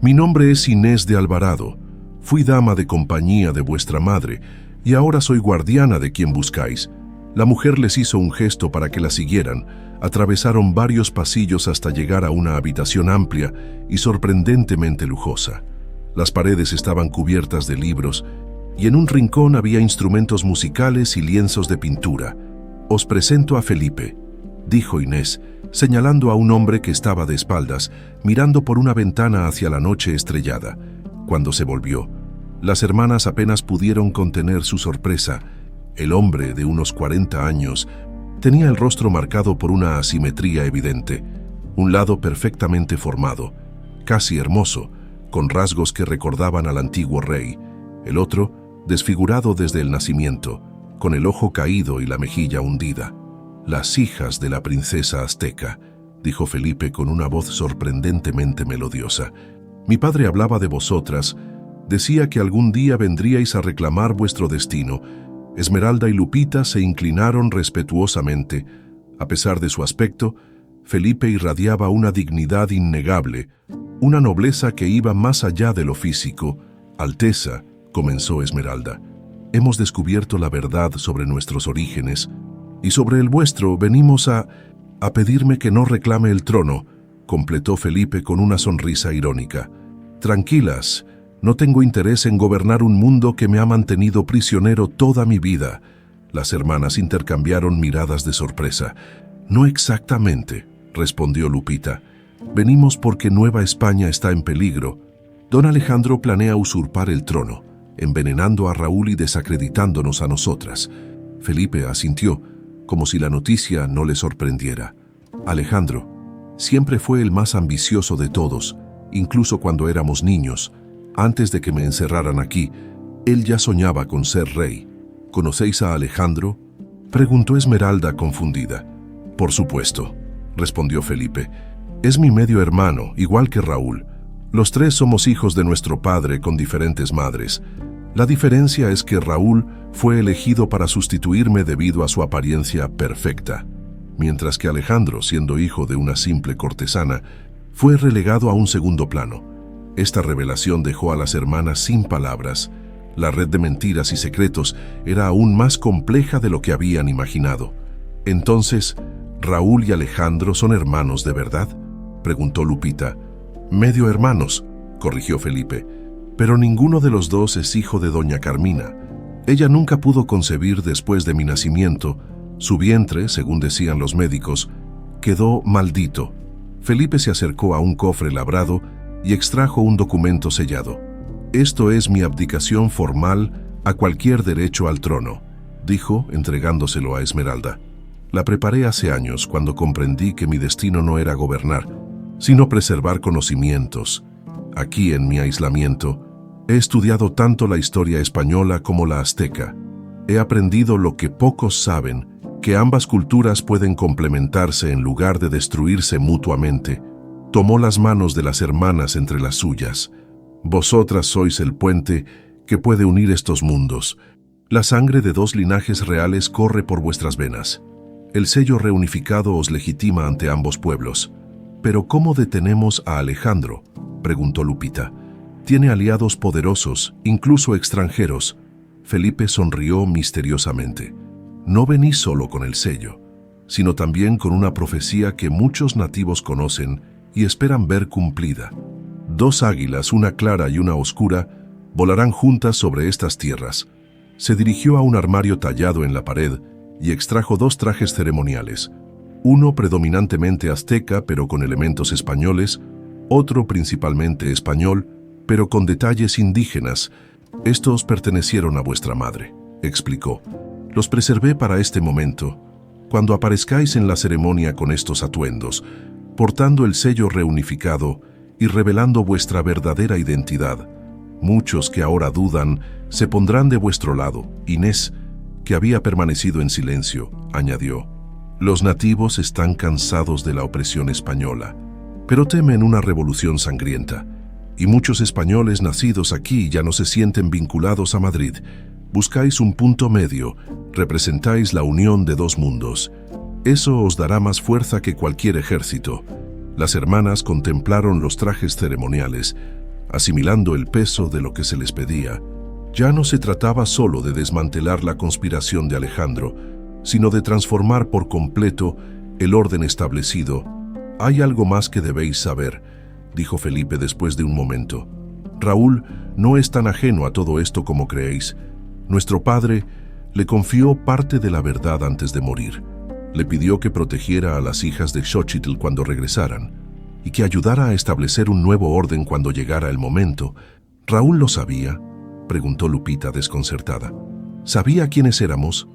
Mi nombre es Inés de Alvarado. Fui dama de compañía de vuestra madre y ahora soy guardiana de quien buscáis. La mujer les hizo un gesto para que la siguieran. Atravesaron varios pasillos hasta llegar a una habitación amplia y sorprendentemente lujosa. Las paredes estaban cubiertas de libros y en un rincón había instrumentos musicales y lienzos de pintura. Os presento a Felipe, dijo Inés, señalando a un hombre que estaba de espaldas, mirando por una ventana hacia la noche estrellada. Cuando se volvió, las hermanas apenas pudieron contener su sorpresa. El hombre, de unos 40 años, tenía el rostro marcado por una asimetría evidente, un lado perfectamente formado, casi hermoso, con rasgos que recordaban al antiguo rey, el otro, desfigurado desde el nacimiento, con el ojo caído y la mejilla hundida. Las hijas de la princesa azteca, dijo Felipe con una voz sorprendentemente melodiosa. Mi padre hablaba de vosotras, decía que algún día vendríais a reclamar vuestro destino. Esmeralda y Lupita se inclinaron respetuosamente. A pesar de su aspecto, Felipe irradiaba una dignidad innegable, una nobleza que iba más allá de lo físico. Alteza, comenzó Esmeralda, hemos descubierto la verdad sobre nuestros orígenes, y sobre el vuestro venimos a pedirme que no reclame el trono, completó Felipe con una sonrisa irónica. Tranquilas, no tengo interés en gobernar un mundo que me ha mantenido prisionero toda mi vida. Las hermanas intercambiaron miradas de sorpresa. No exactamente, respondió Lupita. Venimos porque Nueva España está en peligro. Don Alejandro planea usurpar el trono, envenenando a Raúl y desacreditándonos a nosotras. Felipe asintió, como si la noticia no le sorprendiera. Alejandro siempre fue el más ambicioso de todos, incluso cuando éramos niños. Antes de que me encerraran aquí, él ya soñaba con ser rey. ¿Conocéis a Alejandro?, preguntó Esmeralda confundida. Por supuesto, respondió Felipe. Es mi medio hermano, igual que Raúl. Los tres somos hijos de nuestro padre con diferentes madres. La diferencia es que Raúl fue elegido para sustituirme debido a su apariencia perfecta, mientras que Alejandro, siendo hijo de una simple cortesana, fue relegado a un segundo plano. Esta revelación dejó a las hermanas sin palabras. La red de mentiras y secretos era aún más compleja de lo que habían imaginado. Entonces, ¿Raúl y Alejandro son hermanos de verdad?, preguntó Lupita. Medio hermanos, corrigió Felipe, pero ninguno de los dos es hijo de doña Carmina. Ella nunca pudo concebir después de mi nacimiento. Su vientre, según decían los médicos, quedó maldito. Felipe se acercó a un cofre labrado y extrajo un documento sellado. Esto es mi abdicación formal a cualquier derecho al trono, dijo, entregándoselo a Esmeralda. La preparé hace años cuando comprendí que mi destino no era gobernar, sino preservar conocimientos. Aquí, en mi aislamiento, he estudiado tanto la historia española como la azteca. He aprendido lo que pocos saben, que ambas culturas pueden complementarse en lugar de destruirse mutuamente. Tomó las manos de las hermanas entre las suyas. Vosotras sois el puente que puede unir estos mundos. La sangre de dos linajes reales corre por vuestras venas. El sello reunificado os legitima ante ambos pueblos. ¿Pero cómo detenemos a Alejandro?, preguntó Lupita. Tiene aliados poderosos, incluso extranjeros. Felipe sonrió misteriosamente. No venís solo con el sello, sino también con una profecía que muchos nativos conocen y esperan ver cumplida. 2 águilas, una clara y una oscura, volarán juntas sobre estas tierras. Se dirigió a un armario tallado en la pared y extrajo 2 trajes ceremoniales. Uno predominantemente azteca, pero con elementos españoles, otro principalmente español, pero con detalles indígenas. Estos pertenecieron a vuestra madre, explicó. Los preservé para este momento. Cuando aparezcáis en la ceremonia con estos atuendos, portando el sello reunificado y revelando vuestra verdadera identidad, muchos que ahora dudan se pondrán de vuestro lado. Inés, que había permanecido en silencio, añadió. Los nativos están cansados de la opresión española, pero temen una revolución sangrienta, y muchos españoles nacidos aquí ya no se sienten vinculados a Madrid. Buscáis un punto medio, representáis la unión de dos mundos. Eso os dará más fuerza que cualquier ejército. Las hermanas contemplaron los trajes ceremoniales, asimilando el peso de lo que se les pedía. Ya no se trataba solo de desmantelar la conspiración de Alejandro, sino de transformar por completo el orden establecido. «Hay algo más que debéis saber», dijo Felipe después de un momento. «Raúl no es tan ajeno a todo esto como creéis. Nuestro padre le confió parte de la verdad antes de morir. Le pidió que protegiera a las hijas de Xochitl cuando regresaran y que ayudara a establecer un nuevo orden cuando llegara el momento. ¿Raúl lo sabía?», preguntó Lupita desconcertada. «¿Sabía quiénes éramos?».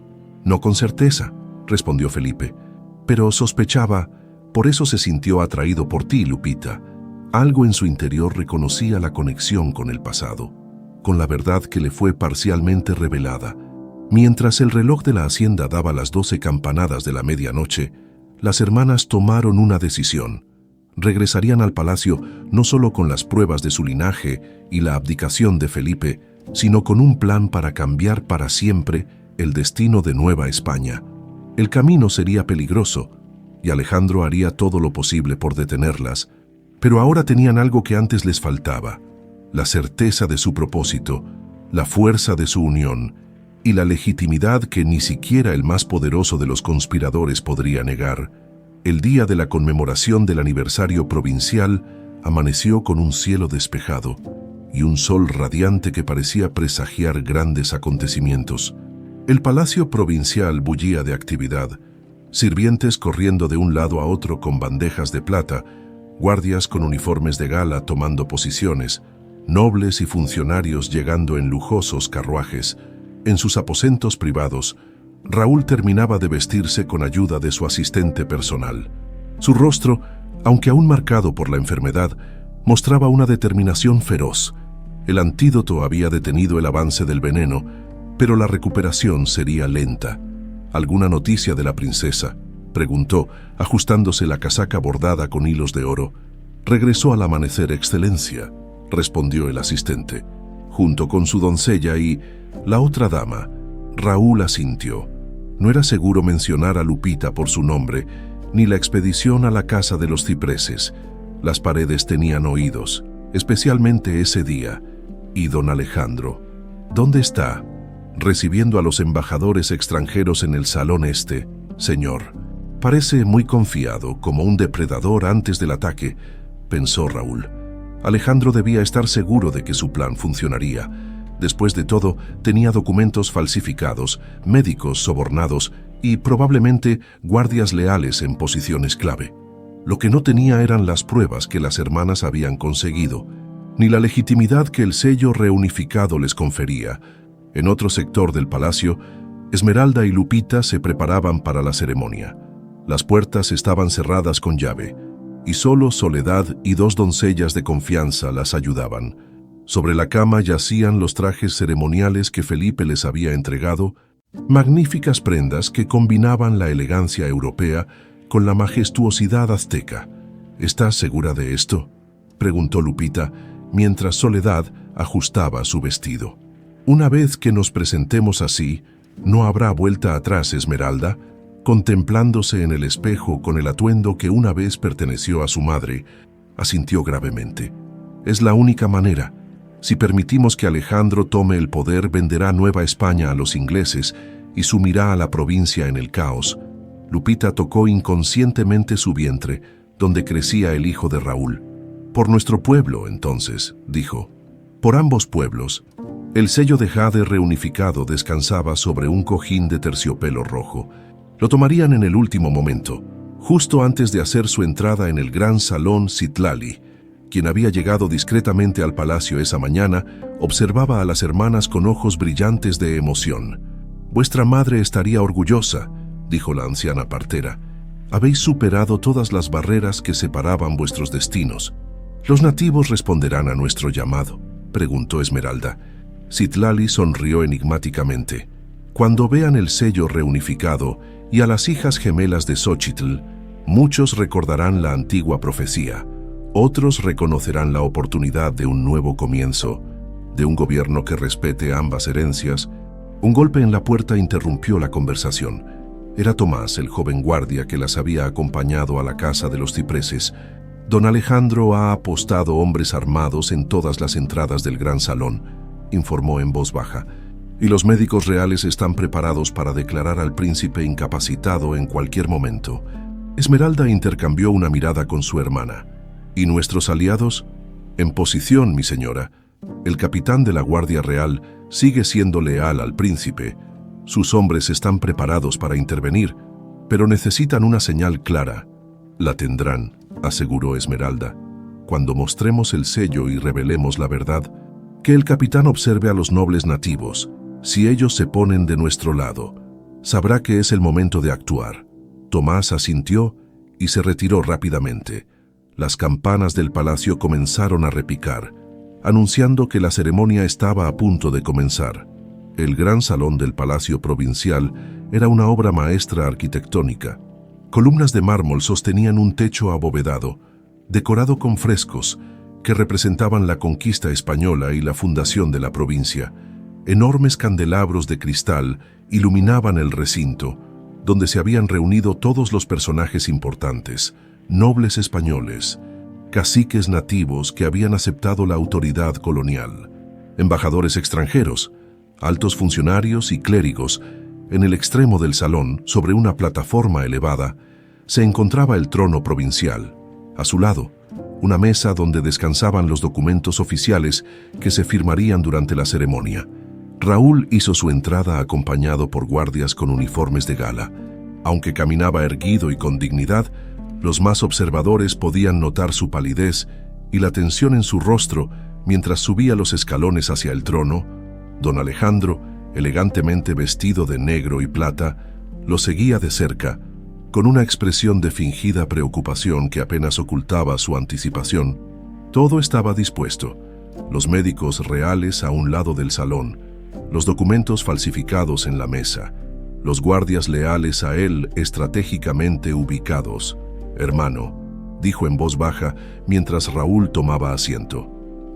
«No con certeza», respondió Felipe, «pero sospechaba, por eso se sintió atraído por ti, Lupita». Algo en su interior reconocía la conexión con el pasado, con la verdad que le fue parcialmente revelada. Mientras el reloj de la hacienda daba las 12 campanadas de la medianoche, las hermanas tomaron una decisión. Regresarían al palacio no solo con las pruebas de su linaje y la abdicación de Felipe, sino con un plan para cambiar para siempre el destino de Nueva España. El camino sería peligroso, y Alejandro haría todo lo posible por detenerlas, pero ahora tenían algo que antes les faltaba: la certeza de su propósito, la fuerza de su unión y la legitimidad que ni siquiera el más poderoso de los conspiradores podría negar. El día de la conmemoración del aniversario provincial amaneció con un cielo despejado y un sol radiante que parecía presagiar grandes acontecimientos. El palacio provincial bullía de actividad, sirvientes corriendo de un lado a otro con bandejas de plata, guardias con uniformes de gala tomando posiciones, nobles y funcionarios llegando en lujosos carruajes. En sus aposentos privados, Raúl terminaba de vestirse con ayuda de su asistente personal. Su rostro, aunque aún marcado por la enfermedad, mostraba una determinación feroz. El antídoto había detenido el avance del veneno, pero la recuperación sería lenta. «¿Alguna noticia de la princesa?», preguntó, ajustándose la casaca bordada con hilos de oro. «Regresó al amanecer, excelencia», respondió el asistente, junto con su doncella y la otra dama. Raúl asintió. No era seguro mencionar a Lupita por su nombre, ni la expedición a la casa de los cipreses. Las paredes tenían oídos, especialmente ese día. ¿Y don Alejandro? ¿Dónde está?» «Recibiendo a los embajadores extranjeros en el salón este, señor. Parece muy confiado, como un depredador antes del ataque», pensó Raúl. Alejandro debía estar seguro de que su plan funcionaría. Después de todo, tenía documentos falsificados, médicos sobornados y probablemente guardias leales en posiciones clave. Lo que no tenía eran las pruebas que las hermanas habían conseguido, ni la legitimidad que el sello reunificado les confería. En otro sector del palacio, Esmeralda y Lupita se preparaban para la ceremonia. Las puertas estaban cerradas con llave, y solo Soledad y 2 doncellas de confianza las ayudaban. Sobre la cama yacían los trajes ceremoniales que Felipe les había entregado, magníficas prendas que combinaban la elegancia europea con la majestuosidad azteca. «¿Estás segura de esto?», preguntó Lupita, mientras Soledad ajustaba su vestido. «Una vez que nos presentemos así, no habrá vuelta atrás, Esmeralda», contemplándose en el espejo con el atuendo que una vez perteneció a su madre, asintió gravemente. «Es la única manera. Si permitimos que Alejandro tome el poder, venderá Nueva España a los ingleses y sumirá a la provincia en el caos». Lupita tocó inconscientemente su vientre, donde crecía el hijo de Raúl. «Por nuestro pueblo, entonces», dijo. «Por ambos pueblos». El sello de jade reunificado descansaba sobre un cojín de terciopelo rojo. Lo tomarían en el último momento, justo antes de hacer su entrada en el gran salón. Citlali, quien había llegado discretamente al palacio esa mañana, observaba a las hermanas con ojos brillantes de emoción. «Vuestra madre estaría orgullosa», dijo la anciana partera. «Habéis superado todas las barreras que separaban vuestros destinos. ¿Los nativos responderán a nuestro llamado?», preguntó Esmeralda. Citlali sonrió enigmáticamente. «Cuando vean el sello reunificado y a las hijas gemelas de Xochitl, muchos recordarán la antigua profecía. Otros reconocerán la oportunidad de un nuevo comienzo, de un gobierno que respete ambas herencias Un golpe en la puerta interrumpió la conversación. Era Tomás, el joven guardia que las había acompañado a la casa de los cipreses. Don Alejandro ha apostado hombres armados en todas las entradas del gran salón, informó en voz baja, y los médicos reales están preparados para declarar al príncipe incapacitado en cualquier momento. Esmeralda intercambió una mirada con su hermana. ¿Y nuestros aliados? En posición, mi señora. El capitán de la Guardia Real sigue siendo leal al príncipe. Sus hombres están preparados para intervenir, pero necesitan una señal clara. La tendrán, aseguró Esmeralda, cuando mostremos el sello y revelemos la verdad. Que el capitán observe a los nobles nativos. Si ellos se ponen de nuestro lado, sabrá que es el momento de actuar. Tomás asintió y se retiró rápidamente. Las campanas del palacio comenzaron a repicar, anunciando que la ceremonia estaba a punto de comenzar. El gran salón del Palacio Provincial era una obra maestra arquitectónica. Columnas de mármol sostenían un techo abovedado, decorado con frescos que representaban la conquista española y la fundación de la provincia. Enormes candelabros de cristal iluminaban el recinto, donde se habían reunido todos los personajes importantes, nobles españoles, caciques nativos que habían aceptado la autoridad colonial, embajadores extranjeros, altos funcionarios y clérigos. En el extremo del salón, sobre una plataforma elevada, se encontraba el trono provincial. A su lado, una mesa donde descansaban los documentos oficiales que se firmarían durante la ceremonia. Raúl hizo su entrada acompañado por guardias con uniformes de gala. Aunque caminaba erguido y con dignidad, los más observadores podían notar su palidez y la tensión en su rostro mientras subía los escalones hacia el trono. Don Alejandro, elegantemente vestido de negro y plata, lo seguía de cerca, con una expresión de fingida preocupación que apenas ocultaba su anticipación. Todo estaba dispuesto. Los médicos reales a un lado del salón, los documentos falsificados en la mesa, los guardias leales a él estratégicamente ubicados. «Hermano», dijo en voz baja mientras Raúl tomaba asiento,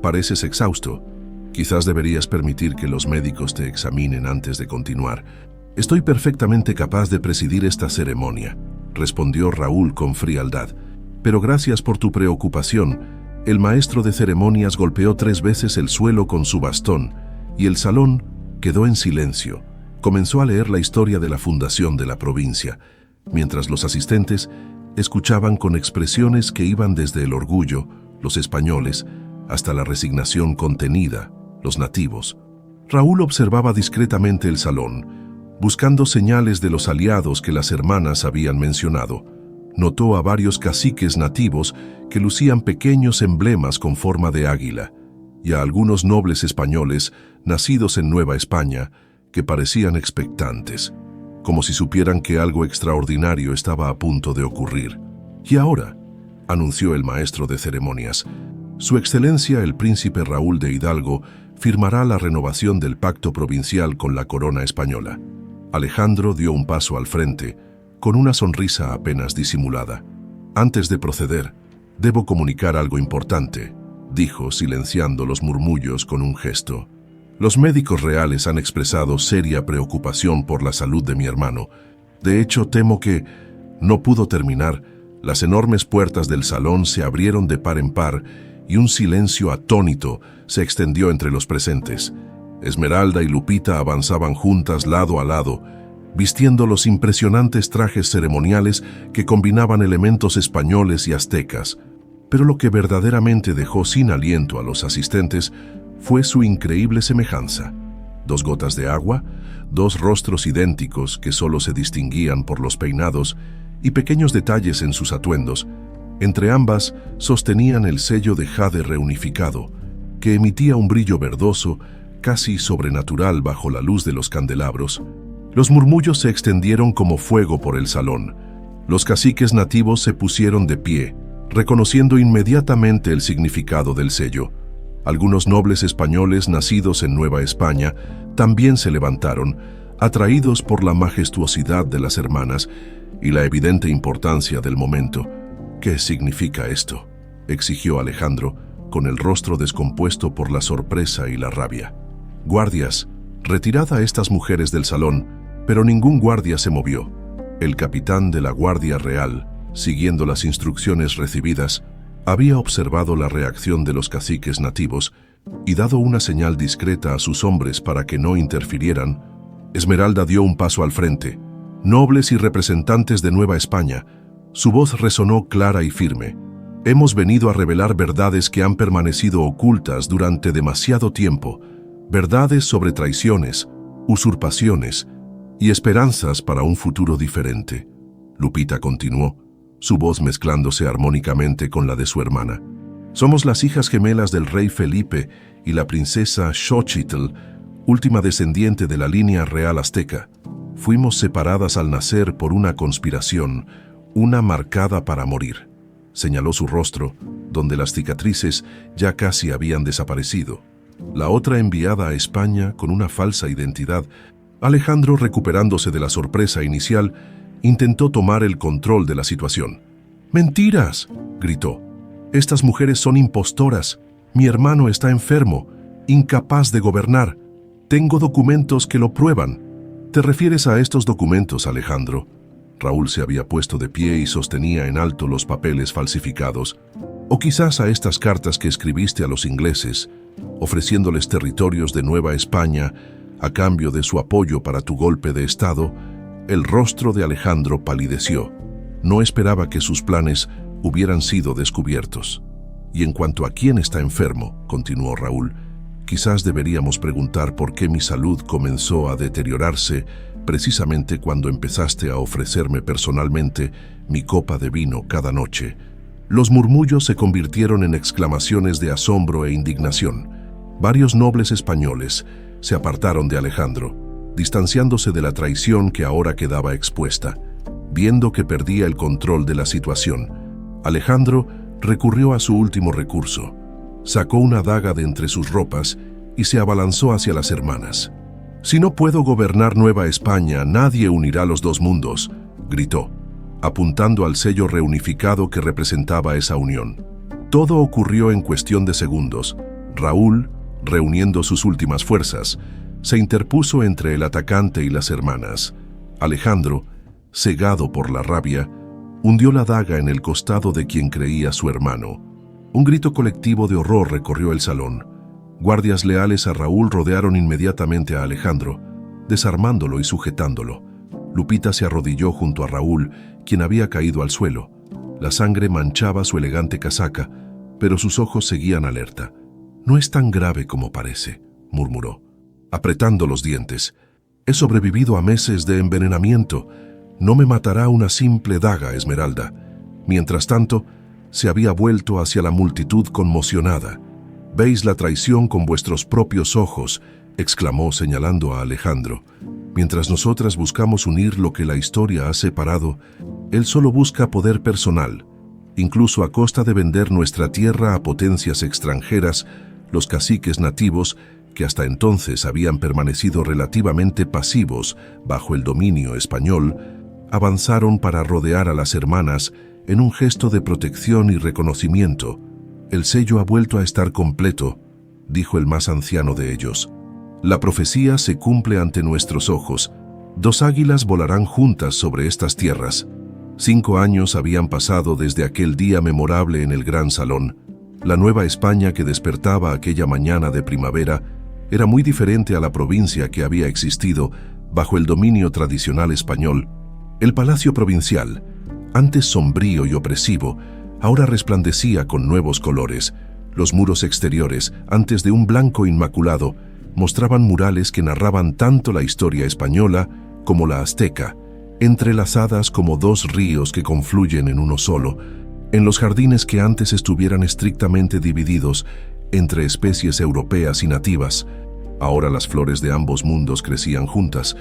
«pareces exhausto. Quizás deberías permitir que los médicos te examinen antes de continuar». «Estoy perfectamente capaz de presidir esta ceremonia», respondió Raúl con frialdad. «Pero gracias por tu preocupación». El maestro de ceremonias golpeó 3 veces el suelo con su bastón, y el salón quedó en silencio. Comenzó a leer la historia de la fundación de la provincia, mientras los asistentes escuchaban con expresiones que iban desde el orgullo, los españoles, hasta la resignación contenida, los nativos. Raúl observaba discretamente el salón, buscando señales de los aliados que las hermanas habían mencionado. Notó a varios caciques nativos que lucían pequeños emblemas con forma de águila, y a algunos nobles españoles nacidos en Nueva España que parecían expectantes, como si supieran que algo extraordinario estaba a punto de ocurrir. «Y ahora», anunció el maestro de ceremonias, «Su Excelencia el Príncipe Raúl de Hidalgo firmará la renovación del pacto provincial con la corona española». Alejandro dio un paso al frente, con una sonrisa apenas disimulada. «Antes de proceder, debo comunicar algo importante», dijo, silenciando los murmullos con un gesto. «Los médicos reales han expresado seria preocupación por la salud de mi hermano. De hecho, temo que...». No pudo terminar. Las enormes puertas del salón se abrieron de par en par y un silencio atónito se extendió entre los presentes. Esmeralda y Lupita avanzaban juntas lado a lado, vistiendo los impresionantes trajes ceremoniales que combinaban elementos españoles y aztecas. Pero lo que verdaderamente dejó sin aliento a los asistentes fue su increíble semejanza. 2 gotas de agua, 2 rostros idénticos que solo se distinguían por los peinados y pequeños detalles en sus atuendos. Entre ambas sostenían el sello de jade reunificado, que emitía un brillo verdoso, casi sobrenatural bajo la luz de los candelabros. Los murmullos se extendieron como fuego por el salón. Los caciques nativos se pusieron de pie, reconociendo inmediatamente el significado del sello. Algunos nobles españoles nacidos en Nueva España también se levantaron, atraídos por la majestuosidad de las hermanas y la evidente importancia del momento. «¿Qué significa esto?», exigió Alejandro, con el rostro descompuesto por la sorpresa y la rabia. «Guardias», Retirad a estas mujeres del salón, pero ningún guardia se movió. El capitán de la Guardia Real, siguiendo las instrucciones recibidas, había observado la reacción de los caciques nativos y dado una señal discreta a sus hombres para que no interfirieran. Esmeralda dio un paso al frente. Nobles y representantes de Nueva España, su voz resonó clara y firme. Hemos venido a revelar verdades que han permanecido ocultas durante demasiado tiempo, verdades sobre traiciones, usurpaciones y esperanzas para un futuro diferente. Lupita continuó, su voz mezclándose armónicamente con la de su hermana. Somos las hijas gemelas del rey Felipe y la princesa Xochitl, última descendiente de la línea real azteca. Fuimos separadas al nacer por una conspiración, una marcada para morir. Señaló su rostro, donde las cicatrices ya casi habían desaparecido. La otra enviada a España con una falsa identidad. Alejandro, recuperándose de la sorpresa inicial, intentó tomar el control de la situación. ¡Mentiras!, gritó. Estas mujeres son impostoras. Mi hermano está enfermo, incapaz de gobernar. Tengo documentos que lo prueban. ¿Te refieres a estos documentos, Alejandro? Raúl se había puesto de pie y sostenía en alto los papeles falsificados. O quizás a estas cartas que escribiste a los ingleses, ofreciéndoles territorios de Nueva España a cambio de su apoyo para tu golpe de Estado. El rostro de Alejandro palideció. No esperaba que sus planes hubieran sido descubiertos. Y en cuanto a quién está enfermo, continuó Raúl, quizás deberíamos preguntar por qué mi salud comenzó a deteriorarse precisamente cuando empezaste a ofrecerme personalmente mi copa de vino cada noche. Los murmullos se convirtieron en exclamaciones de asombro e indignación. Varios nobles españoles se apartaron de Alejandro, distanciándose de la traición que ahora quedaba expuesta. Viendo que perdía el control de la situación, Alejandro recurrió a su último recurso. Sacó una daga de entre sus ropas y se abalanzó hacia las hermanas. «Si no puedo gobernar Nueva España, nadie unirá los dos mundos», gritó, apuntando al sello reunificado que representaba esa unión. Todo ocurrió en cuestión de segundos. Raúl, reuniendo sus últimas fuerzas, se interpuso entre el atacante y las hermanas. Alejandro, cegado por la rabia, hundió la daga en el costado de quien creía su hermano. Un grito colectivo de horror recorrió el salón. Guardias leales a Raúl rodearon inmediatamente a Alejandro, desarmándolo y sujetándolo. Lupita se arrodilló junto a Raúl, quien había caído al suelo. La sangre manchaba su elegante casaca, pero sus ojos seguían alerta. «No es tan grave como parece», murmuró, apretando los dientes. «He sobrevivido a meses de envenenamiento. No me matará una simple daga, Esmeralda». Mientras tanto, se había vuelto hacia la multitud conmocionada. «Veis la traición con vuestros propios ojos», exclamó señalando a Alejandro. «Mientras nosotras buscamos unir lo que la historia ha separado, él solo busca poder personal. Incluso a costa de vender nuestra tierra a potencias extranjeras, los caciques nativos, que hasta entonces habían permanecido relativamente pasivos bajo el dominio español, avanzaron para rodear a las hermanas en un gesto de protección y reconocimiento. «El sello ha vuelto a estar completo», dijo el más anciano de ellos. «La profecía se cumple ante nuestros ojos. 2 águilas volarán juntas sobre estas tierras». 5 años habían pasado desde aquel día memorable en el Gran Salón. La Nueva España que despertaba aquella mañana de primavera era muy diferente a la provincia que había existido bajo el dominio tradicional español. El palacio provincial, antes sombrío y opresivo, ahora resplandecía con nuevos colores. Los muros exteriores, antes de un blanco inmaculado, mostraban murales que narraban tanto la historia española como la azteca, entrelazadas como 2 ríos que confluyen en uno solo, en los jardines que antes estuvieran estrictamente divididos entre especies europeas y nativas. Ahora las flores de ambos mundos crecían juntas,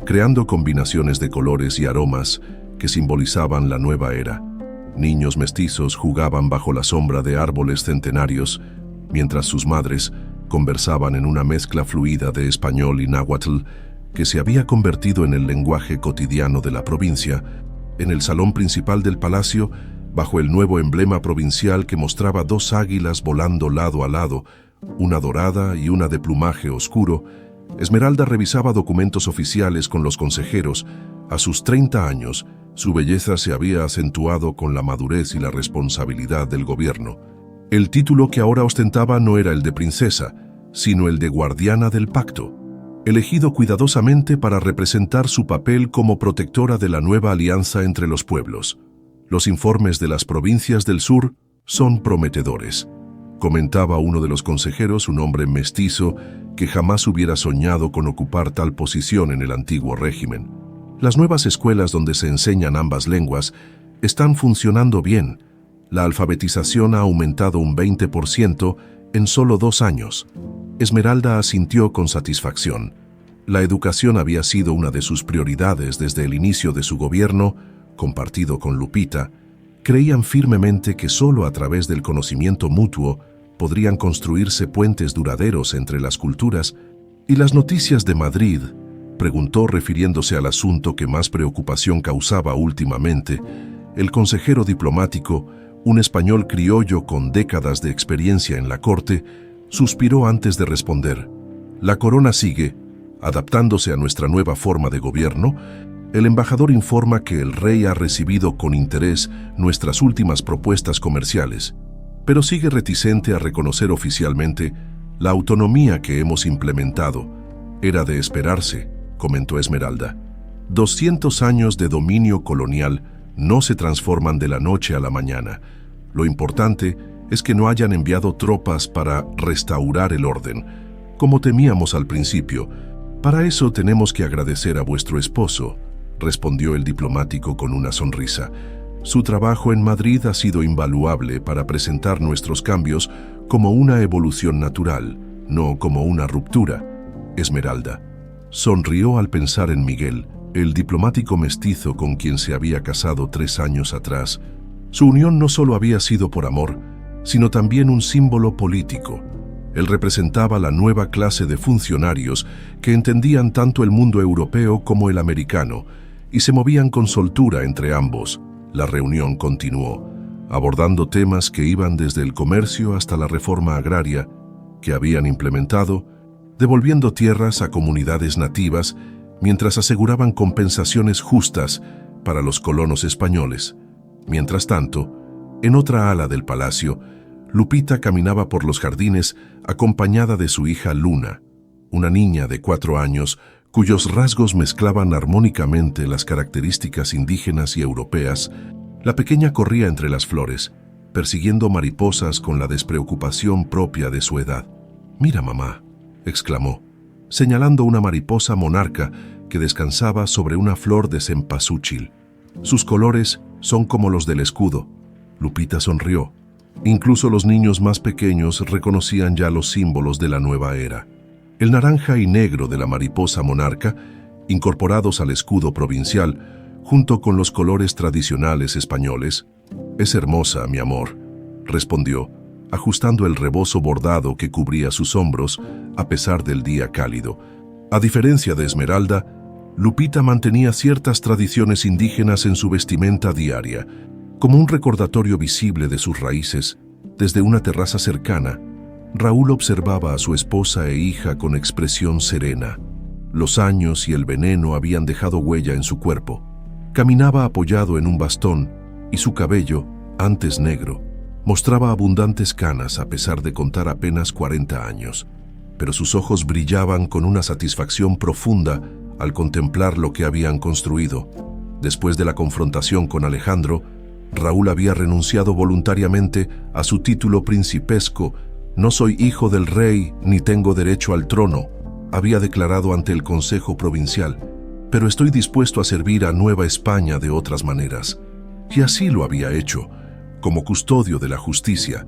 creando combinaciones de colores y aromas que simbolizaban la nueva era. Niños mestizos jugaban bajo la sombra de árboles centenarios, mientras sus madres conversaban en una mezcla fluida de español y náhuatl que se había convertido en el lenguaje cotidiano de la provincia. En el salón principal del palacio, bajo el nuevo emblema provincial que mostraba 2 águilas volando lado a lado, una dorada y una de plumaje oscuro, Esmeralda revisaba documentos oficiales con los consejeros. A sus 30 años, su belleza se había acentuado con la madurez y la responsabilidad del gobierno. El título que ahora ostentaba no era el de princesa, sino el de guardiana del pacto, elegido cuidadosamente para representar su papel como protectora de la nueva alianza entre los pueblos. Los informes de las provincias del sur son prometedores, comentaba uno de los consejeros, un hombre mestizo que jamás hubiera soñado con ocupar tal posición en el antiguo régimen. Las nuevas escuelas donde se enseñan ambas lenguas están funcionando bien. La alfabetización ha aumentado un 20% en solo 2 años. Esmeralda asintió con satisfacción. La educación había sido una de sus prioridades desde el inicio de su gobierno, compartido con Lupita. Creían firmemente que solo a través del conocimiento mutuo podrían construirse puentes duraderos entre las culturas. ¿Y las noticias de Madrid?, preguntó refiriéndose al asunto que más preocupación causaba últimamente. El consejero diplomático, un español criollo con décadas de experiencia en la corte, suspiró antes de responder. La corona sigue, adaptándose a nuestra nueva forma de gobierno. El embajador informa que el rey ha recibido con interés nuestras últimas propuestas comerciales, pero sigue reticente a reconocer oficialmente la autonomía que hemos implementado. Era de esperarse, comentó Esmeralda. 200 años de dominio colonial no se transforman de la noche a la mañana. Lo importante es que no hayan enviado tropas para restaurar el orden, como temíamos al principio. Para eso tenemos que agradecer a vuestro esposo, respondió el diplomático con una sonrisa. Su trabajo en Madrid ha sido invaluable para presentar nuestros cambios como una evolución natural, no como una ruptura. Esmeralda sonrió al pensar en Miguel, el diplomático mestizo con quien se había casado 3 años atrás. Su unión no solo había sido por amor, sino también un símbolo político. Él representaba la nueva clase de funcionarios que entendían tanto el mundo europeo como el americano y se movían con soltura entre ambos. La reunión continuó, abordando temas que iban desde el comercio hasta la reforma agraria que habían implementado, devolviendo tierras a comunidades nativas mientras aseguraban compensaciones justas para los colonos españoles. Mientras tanto, en otra ala del palacio, Lupita caminaba por los jardines acompañada de su hija Luna, una niña de 4 años cuyos rasgos mezclaban armónicamente las características indígenas y europeas. La pequeña corría entre las flores, persiguiendo mariposas con la despreocupación propia de su edad. «Mira, mamá», exclamó, señalando una mariposa monarca que descansaba sobre una flor de cempasúchil. «Sus colores son como los del escudo». Lupita sonrió. Incluso los niños más pequeños reconocían ya los símbolos de la nueva era. El naranja y negro de la mariposa monarca, incorporados al escudo provincial, junto con los colores tradicionales españoles. «Es hermosa, mi amor», respondió, ajustando el rebozo bordado que cubría sus hombros a pesar del día cálido. A diferencia de Esmeralda, Lupita mantenía ciertas tradiciones indígenas en su vestimenta diaria, como un recordatorio visible de sus raíces. Desde una terraza cercana, Raúl observaba a su esposa e hija con expresión serena. Los años y el veneno habían dejado huella en su cuerpo. Caminaba apoyado en un bastón y su cabello, antes negro, mostraba abundantes canas a pesar de contar apenas 40 años. Pero sus ojos brillaban con una satisfacción profunda al contemplar lo que habían construido. Después de la confrontación con Alejandro, Raúl había renunciado voluntariamente a su título principesco. «No soy hijo del rey ni tengo derecho al trono», había declarado ante el Consejo Provincial, «pero estoy dispuesto a servir a Nueva España de otras maneras». Y así lo había hecho. Como custodio de la justicia,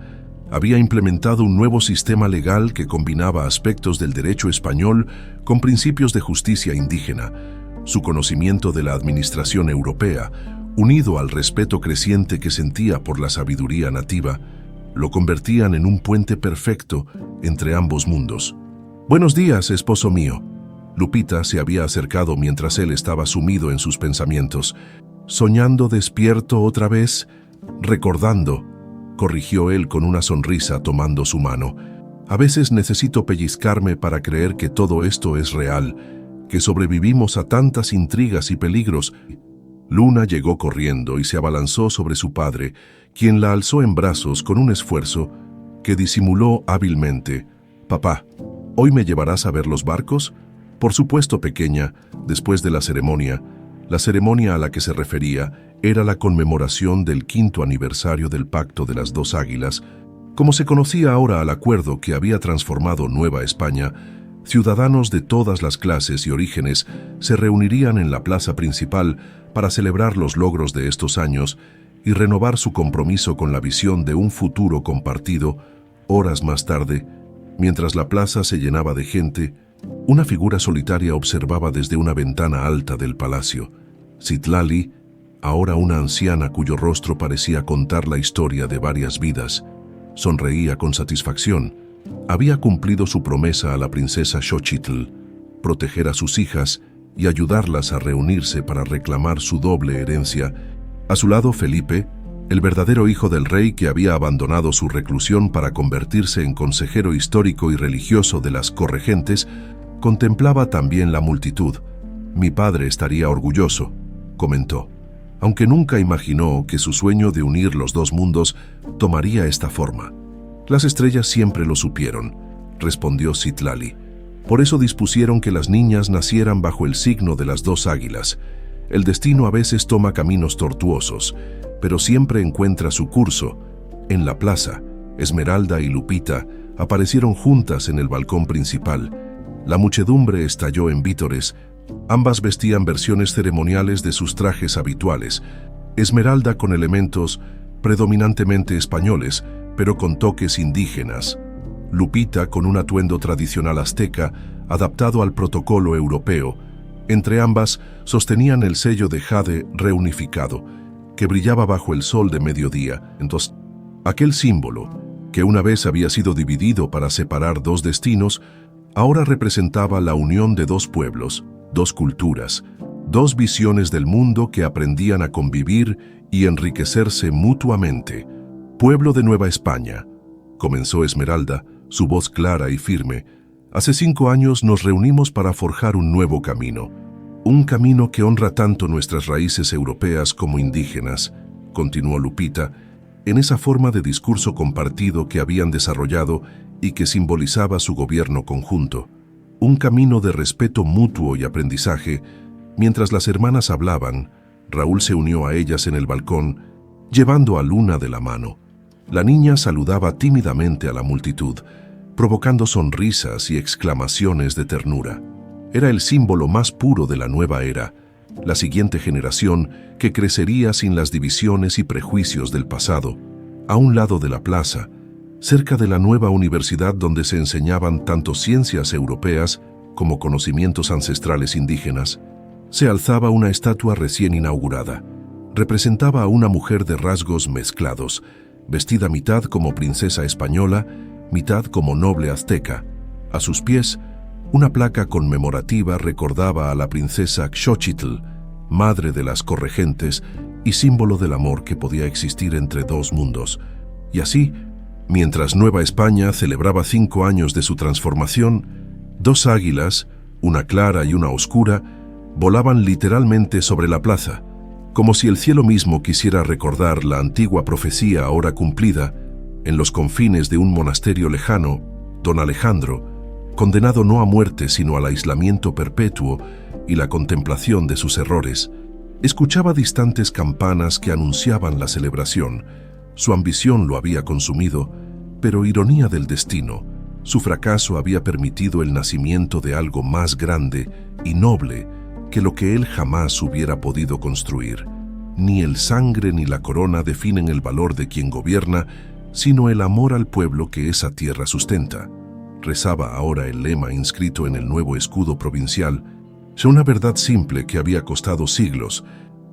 había implementado un nuevo sistema legal que combinaba aspectos del derecho español con principios de justicia indígena. Su conocimiento de la administración europea, unido al respeto creciente que sentía por la sabiduría nativa, lo convertían en un puente perfecto entre ambos mundos. «Buenos días, esposo mío». Lupita se había acercado mientras él estaba sumido en sus pensamientos. «¿Soñando despierto otra vez?» «Recordando», corrigió él con una sonrisa tomando su mano. A veces necesito pellizcarme para creer que todo esto es real, que sobrevivimos a tantas intrigas y peligros. Luna llegó corriendo y se abalanzó sobre su padre, quien la alzó en brazos con un esfuerzo que disimuló hábilmente. «Papá, ¿hoy me llevarás a ver los barcos?» «Por supuesto, pequeña». Después de la ceremonia a la que se refería era la conmemoración del 5º aniversario del Pacto de las Dos Águilas, como se conocía ahora al acuerdo que había transformado Nueva España. Ciudadanos de todas las clases y orígenes se reunirían en la plaza principal para celebrar los logros de estos años y renovar su compromiso con la visión de un futuro compartido. Horas más tarde, mientras la plaza se llenaba de gente, una figura solitaria observaba desde una ventana alta del palacio. Citlali, ahora una anciana cuyo rostro parecía contar la historia de varias vidas, sonreía con satisfacción. Había cumplido su promesa a la princesa Xochitl, proteger a sus hijas y ayudarlas a reunirse para reclamar su doble herencia. A su lado, Felipe, el verdadero hijo del rey que había abandonado su reclusión para convertirse en consejero histórico y religioso de las corregentes, contemplaba también la multitud. «Mi padre estaría orgulloso», comentó, aunque nunca imaginó que su sueño de unir los dos mundos tomaría esta forma. «Las estrellas siempre lo supieron», respondió Citlali. «Por eso dispusieron que las niñas nacieran bajo el signo de las dos águilas. El destino a veces toma caminos tortuosos, pero siempre encuentra su curso». En la plaza, Esmeralda y Lupita aparecieron juntas en el balcón principal. La muchedumbre estalló en vítores. Ambas vestían versiones ceremoniales de sus trajes habituales. Esmeralda con elementos predominantemente españoles, pero con toques indígenas. Lupita con un atuendo tradicional azteca, adaptado al protocolo europeo. Entre ambas sostenían el sello de jade reunificado, que brillaba bajo el sol de mediodía. Entonces, aquel símbolo, que una vez había sido dividido para separar dos destinos, ahora representaba la unión de dos pueblos, dos culturas, dos visiones del mundo que aprendían a convivir y enriquecerse mutuamente. «Pueblo de Nueva España», comenzó Esmeralda, su voz clara y firme. «Hace 5 años nos reunimos para forjar un nuevo camino. Un camino que honra tanto nuestras raíces europeas como indígenas», continuó Lupita, en esa forma de discurso compartido que habían desarrollado y que simbolizaba su gobierno conjunto. Un camino de respeto mutuo y aprendizaje. Mientras las hermanas hablaban, Raúl se unió a ellas en el balcón, llevando a Luna de la mano. La niña saludaba tímidamente a la multitud, provocando sonrisas y exclamaciones de ternura. Era el símbolo más puro de la nueva era, la siguiente generación que crecería sin las divisiones y prejuicios del pasado. A un lado de la plaza, cerca de la nueva universidad donde se enseñaban tanto ciencias europeas como conocimientos ancestrales indígenas, se alzaba una estatua recién inaugurada. Representaba a una mujer de rasgos mezclados, vestida mitad como princesa española, mitad como noble azteca. A sus pies, una placa conmemorativa recordaba a la princesa Xochitl, madre de las corregentes y símbolo del amor que podía existir entre dos mundos. Y así, mientras Nueva España celebraba 5 años de su transformación, dos águilas, una clara y una oscura, volaban literalmente sobre la plaza, como si el cielo mismo quisiera recordar la antigua profecía ahora cumplida. En los confines de un monasterio lejano, don Alejandro, condenado no a muerte sino al aislamiento perpetuo y la contemplación de sus errores, escuchaba distantes campanas que anunciaban la celebración. Su ambición lo había consumido, pero ironía del destino, su fracaso había permitido el nacimiento de algo más grande y noble que lo que él jamás hubiera podido construir. Ni el sangre ni la corona definen el valor de quien gobierna, sino el amor al pueblo que esa tierra sustenta. Rezaba ahora el lema inscrito en el nuevo escudo provincial, una verdad simple que había costado siglos,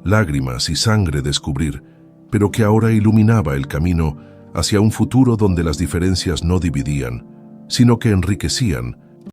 lágrimas y sangre descubrir, pero que ahora iluminaba el camino hacia un futuro donde las diferencias no dividían, sino que enriquecían,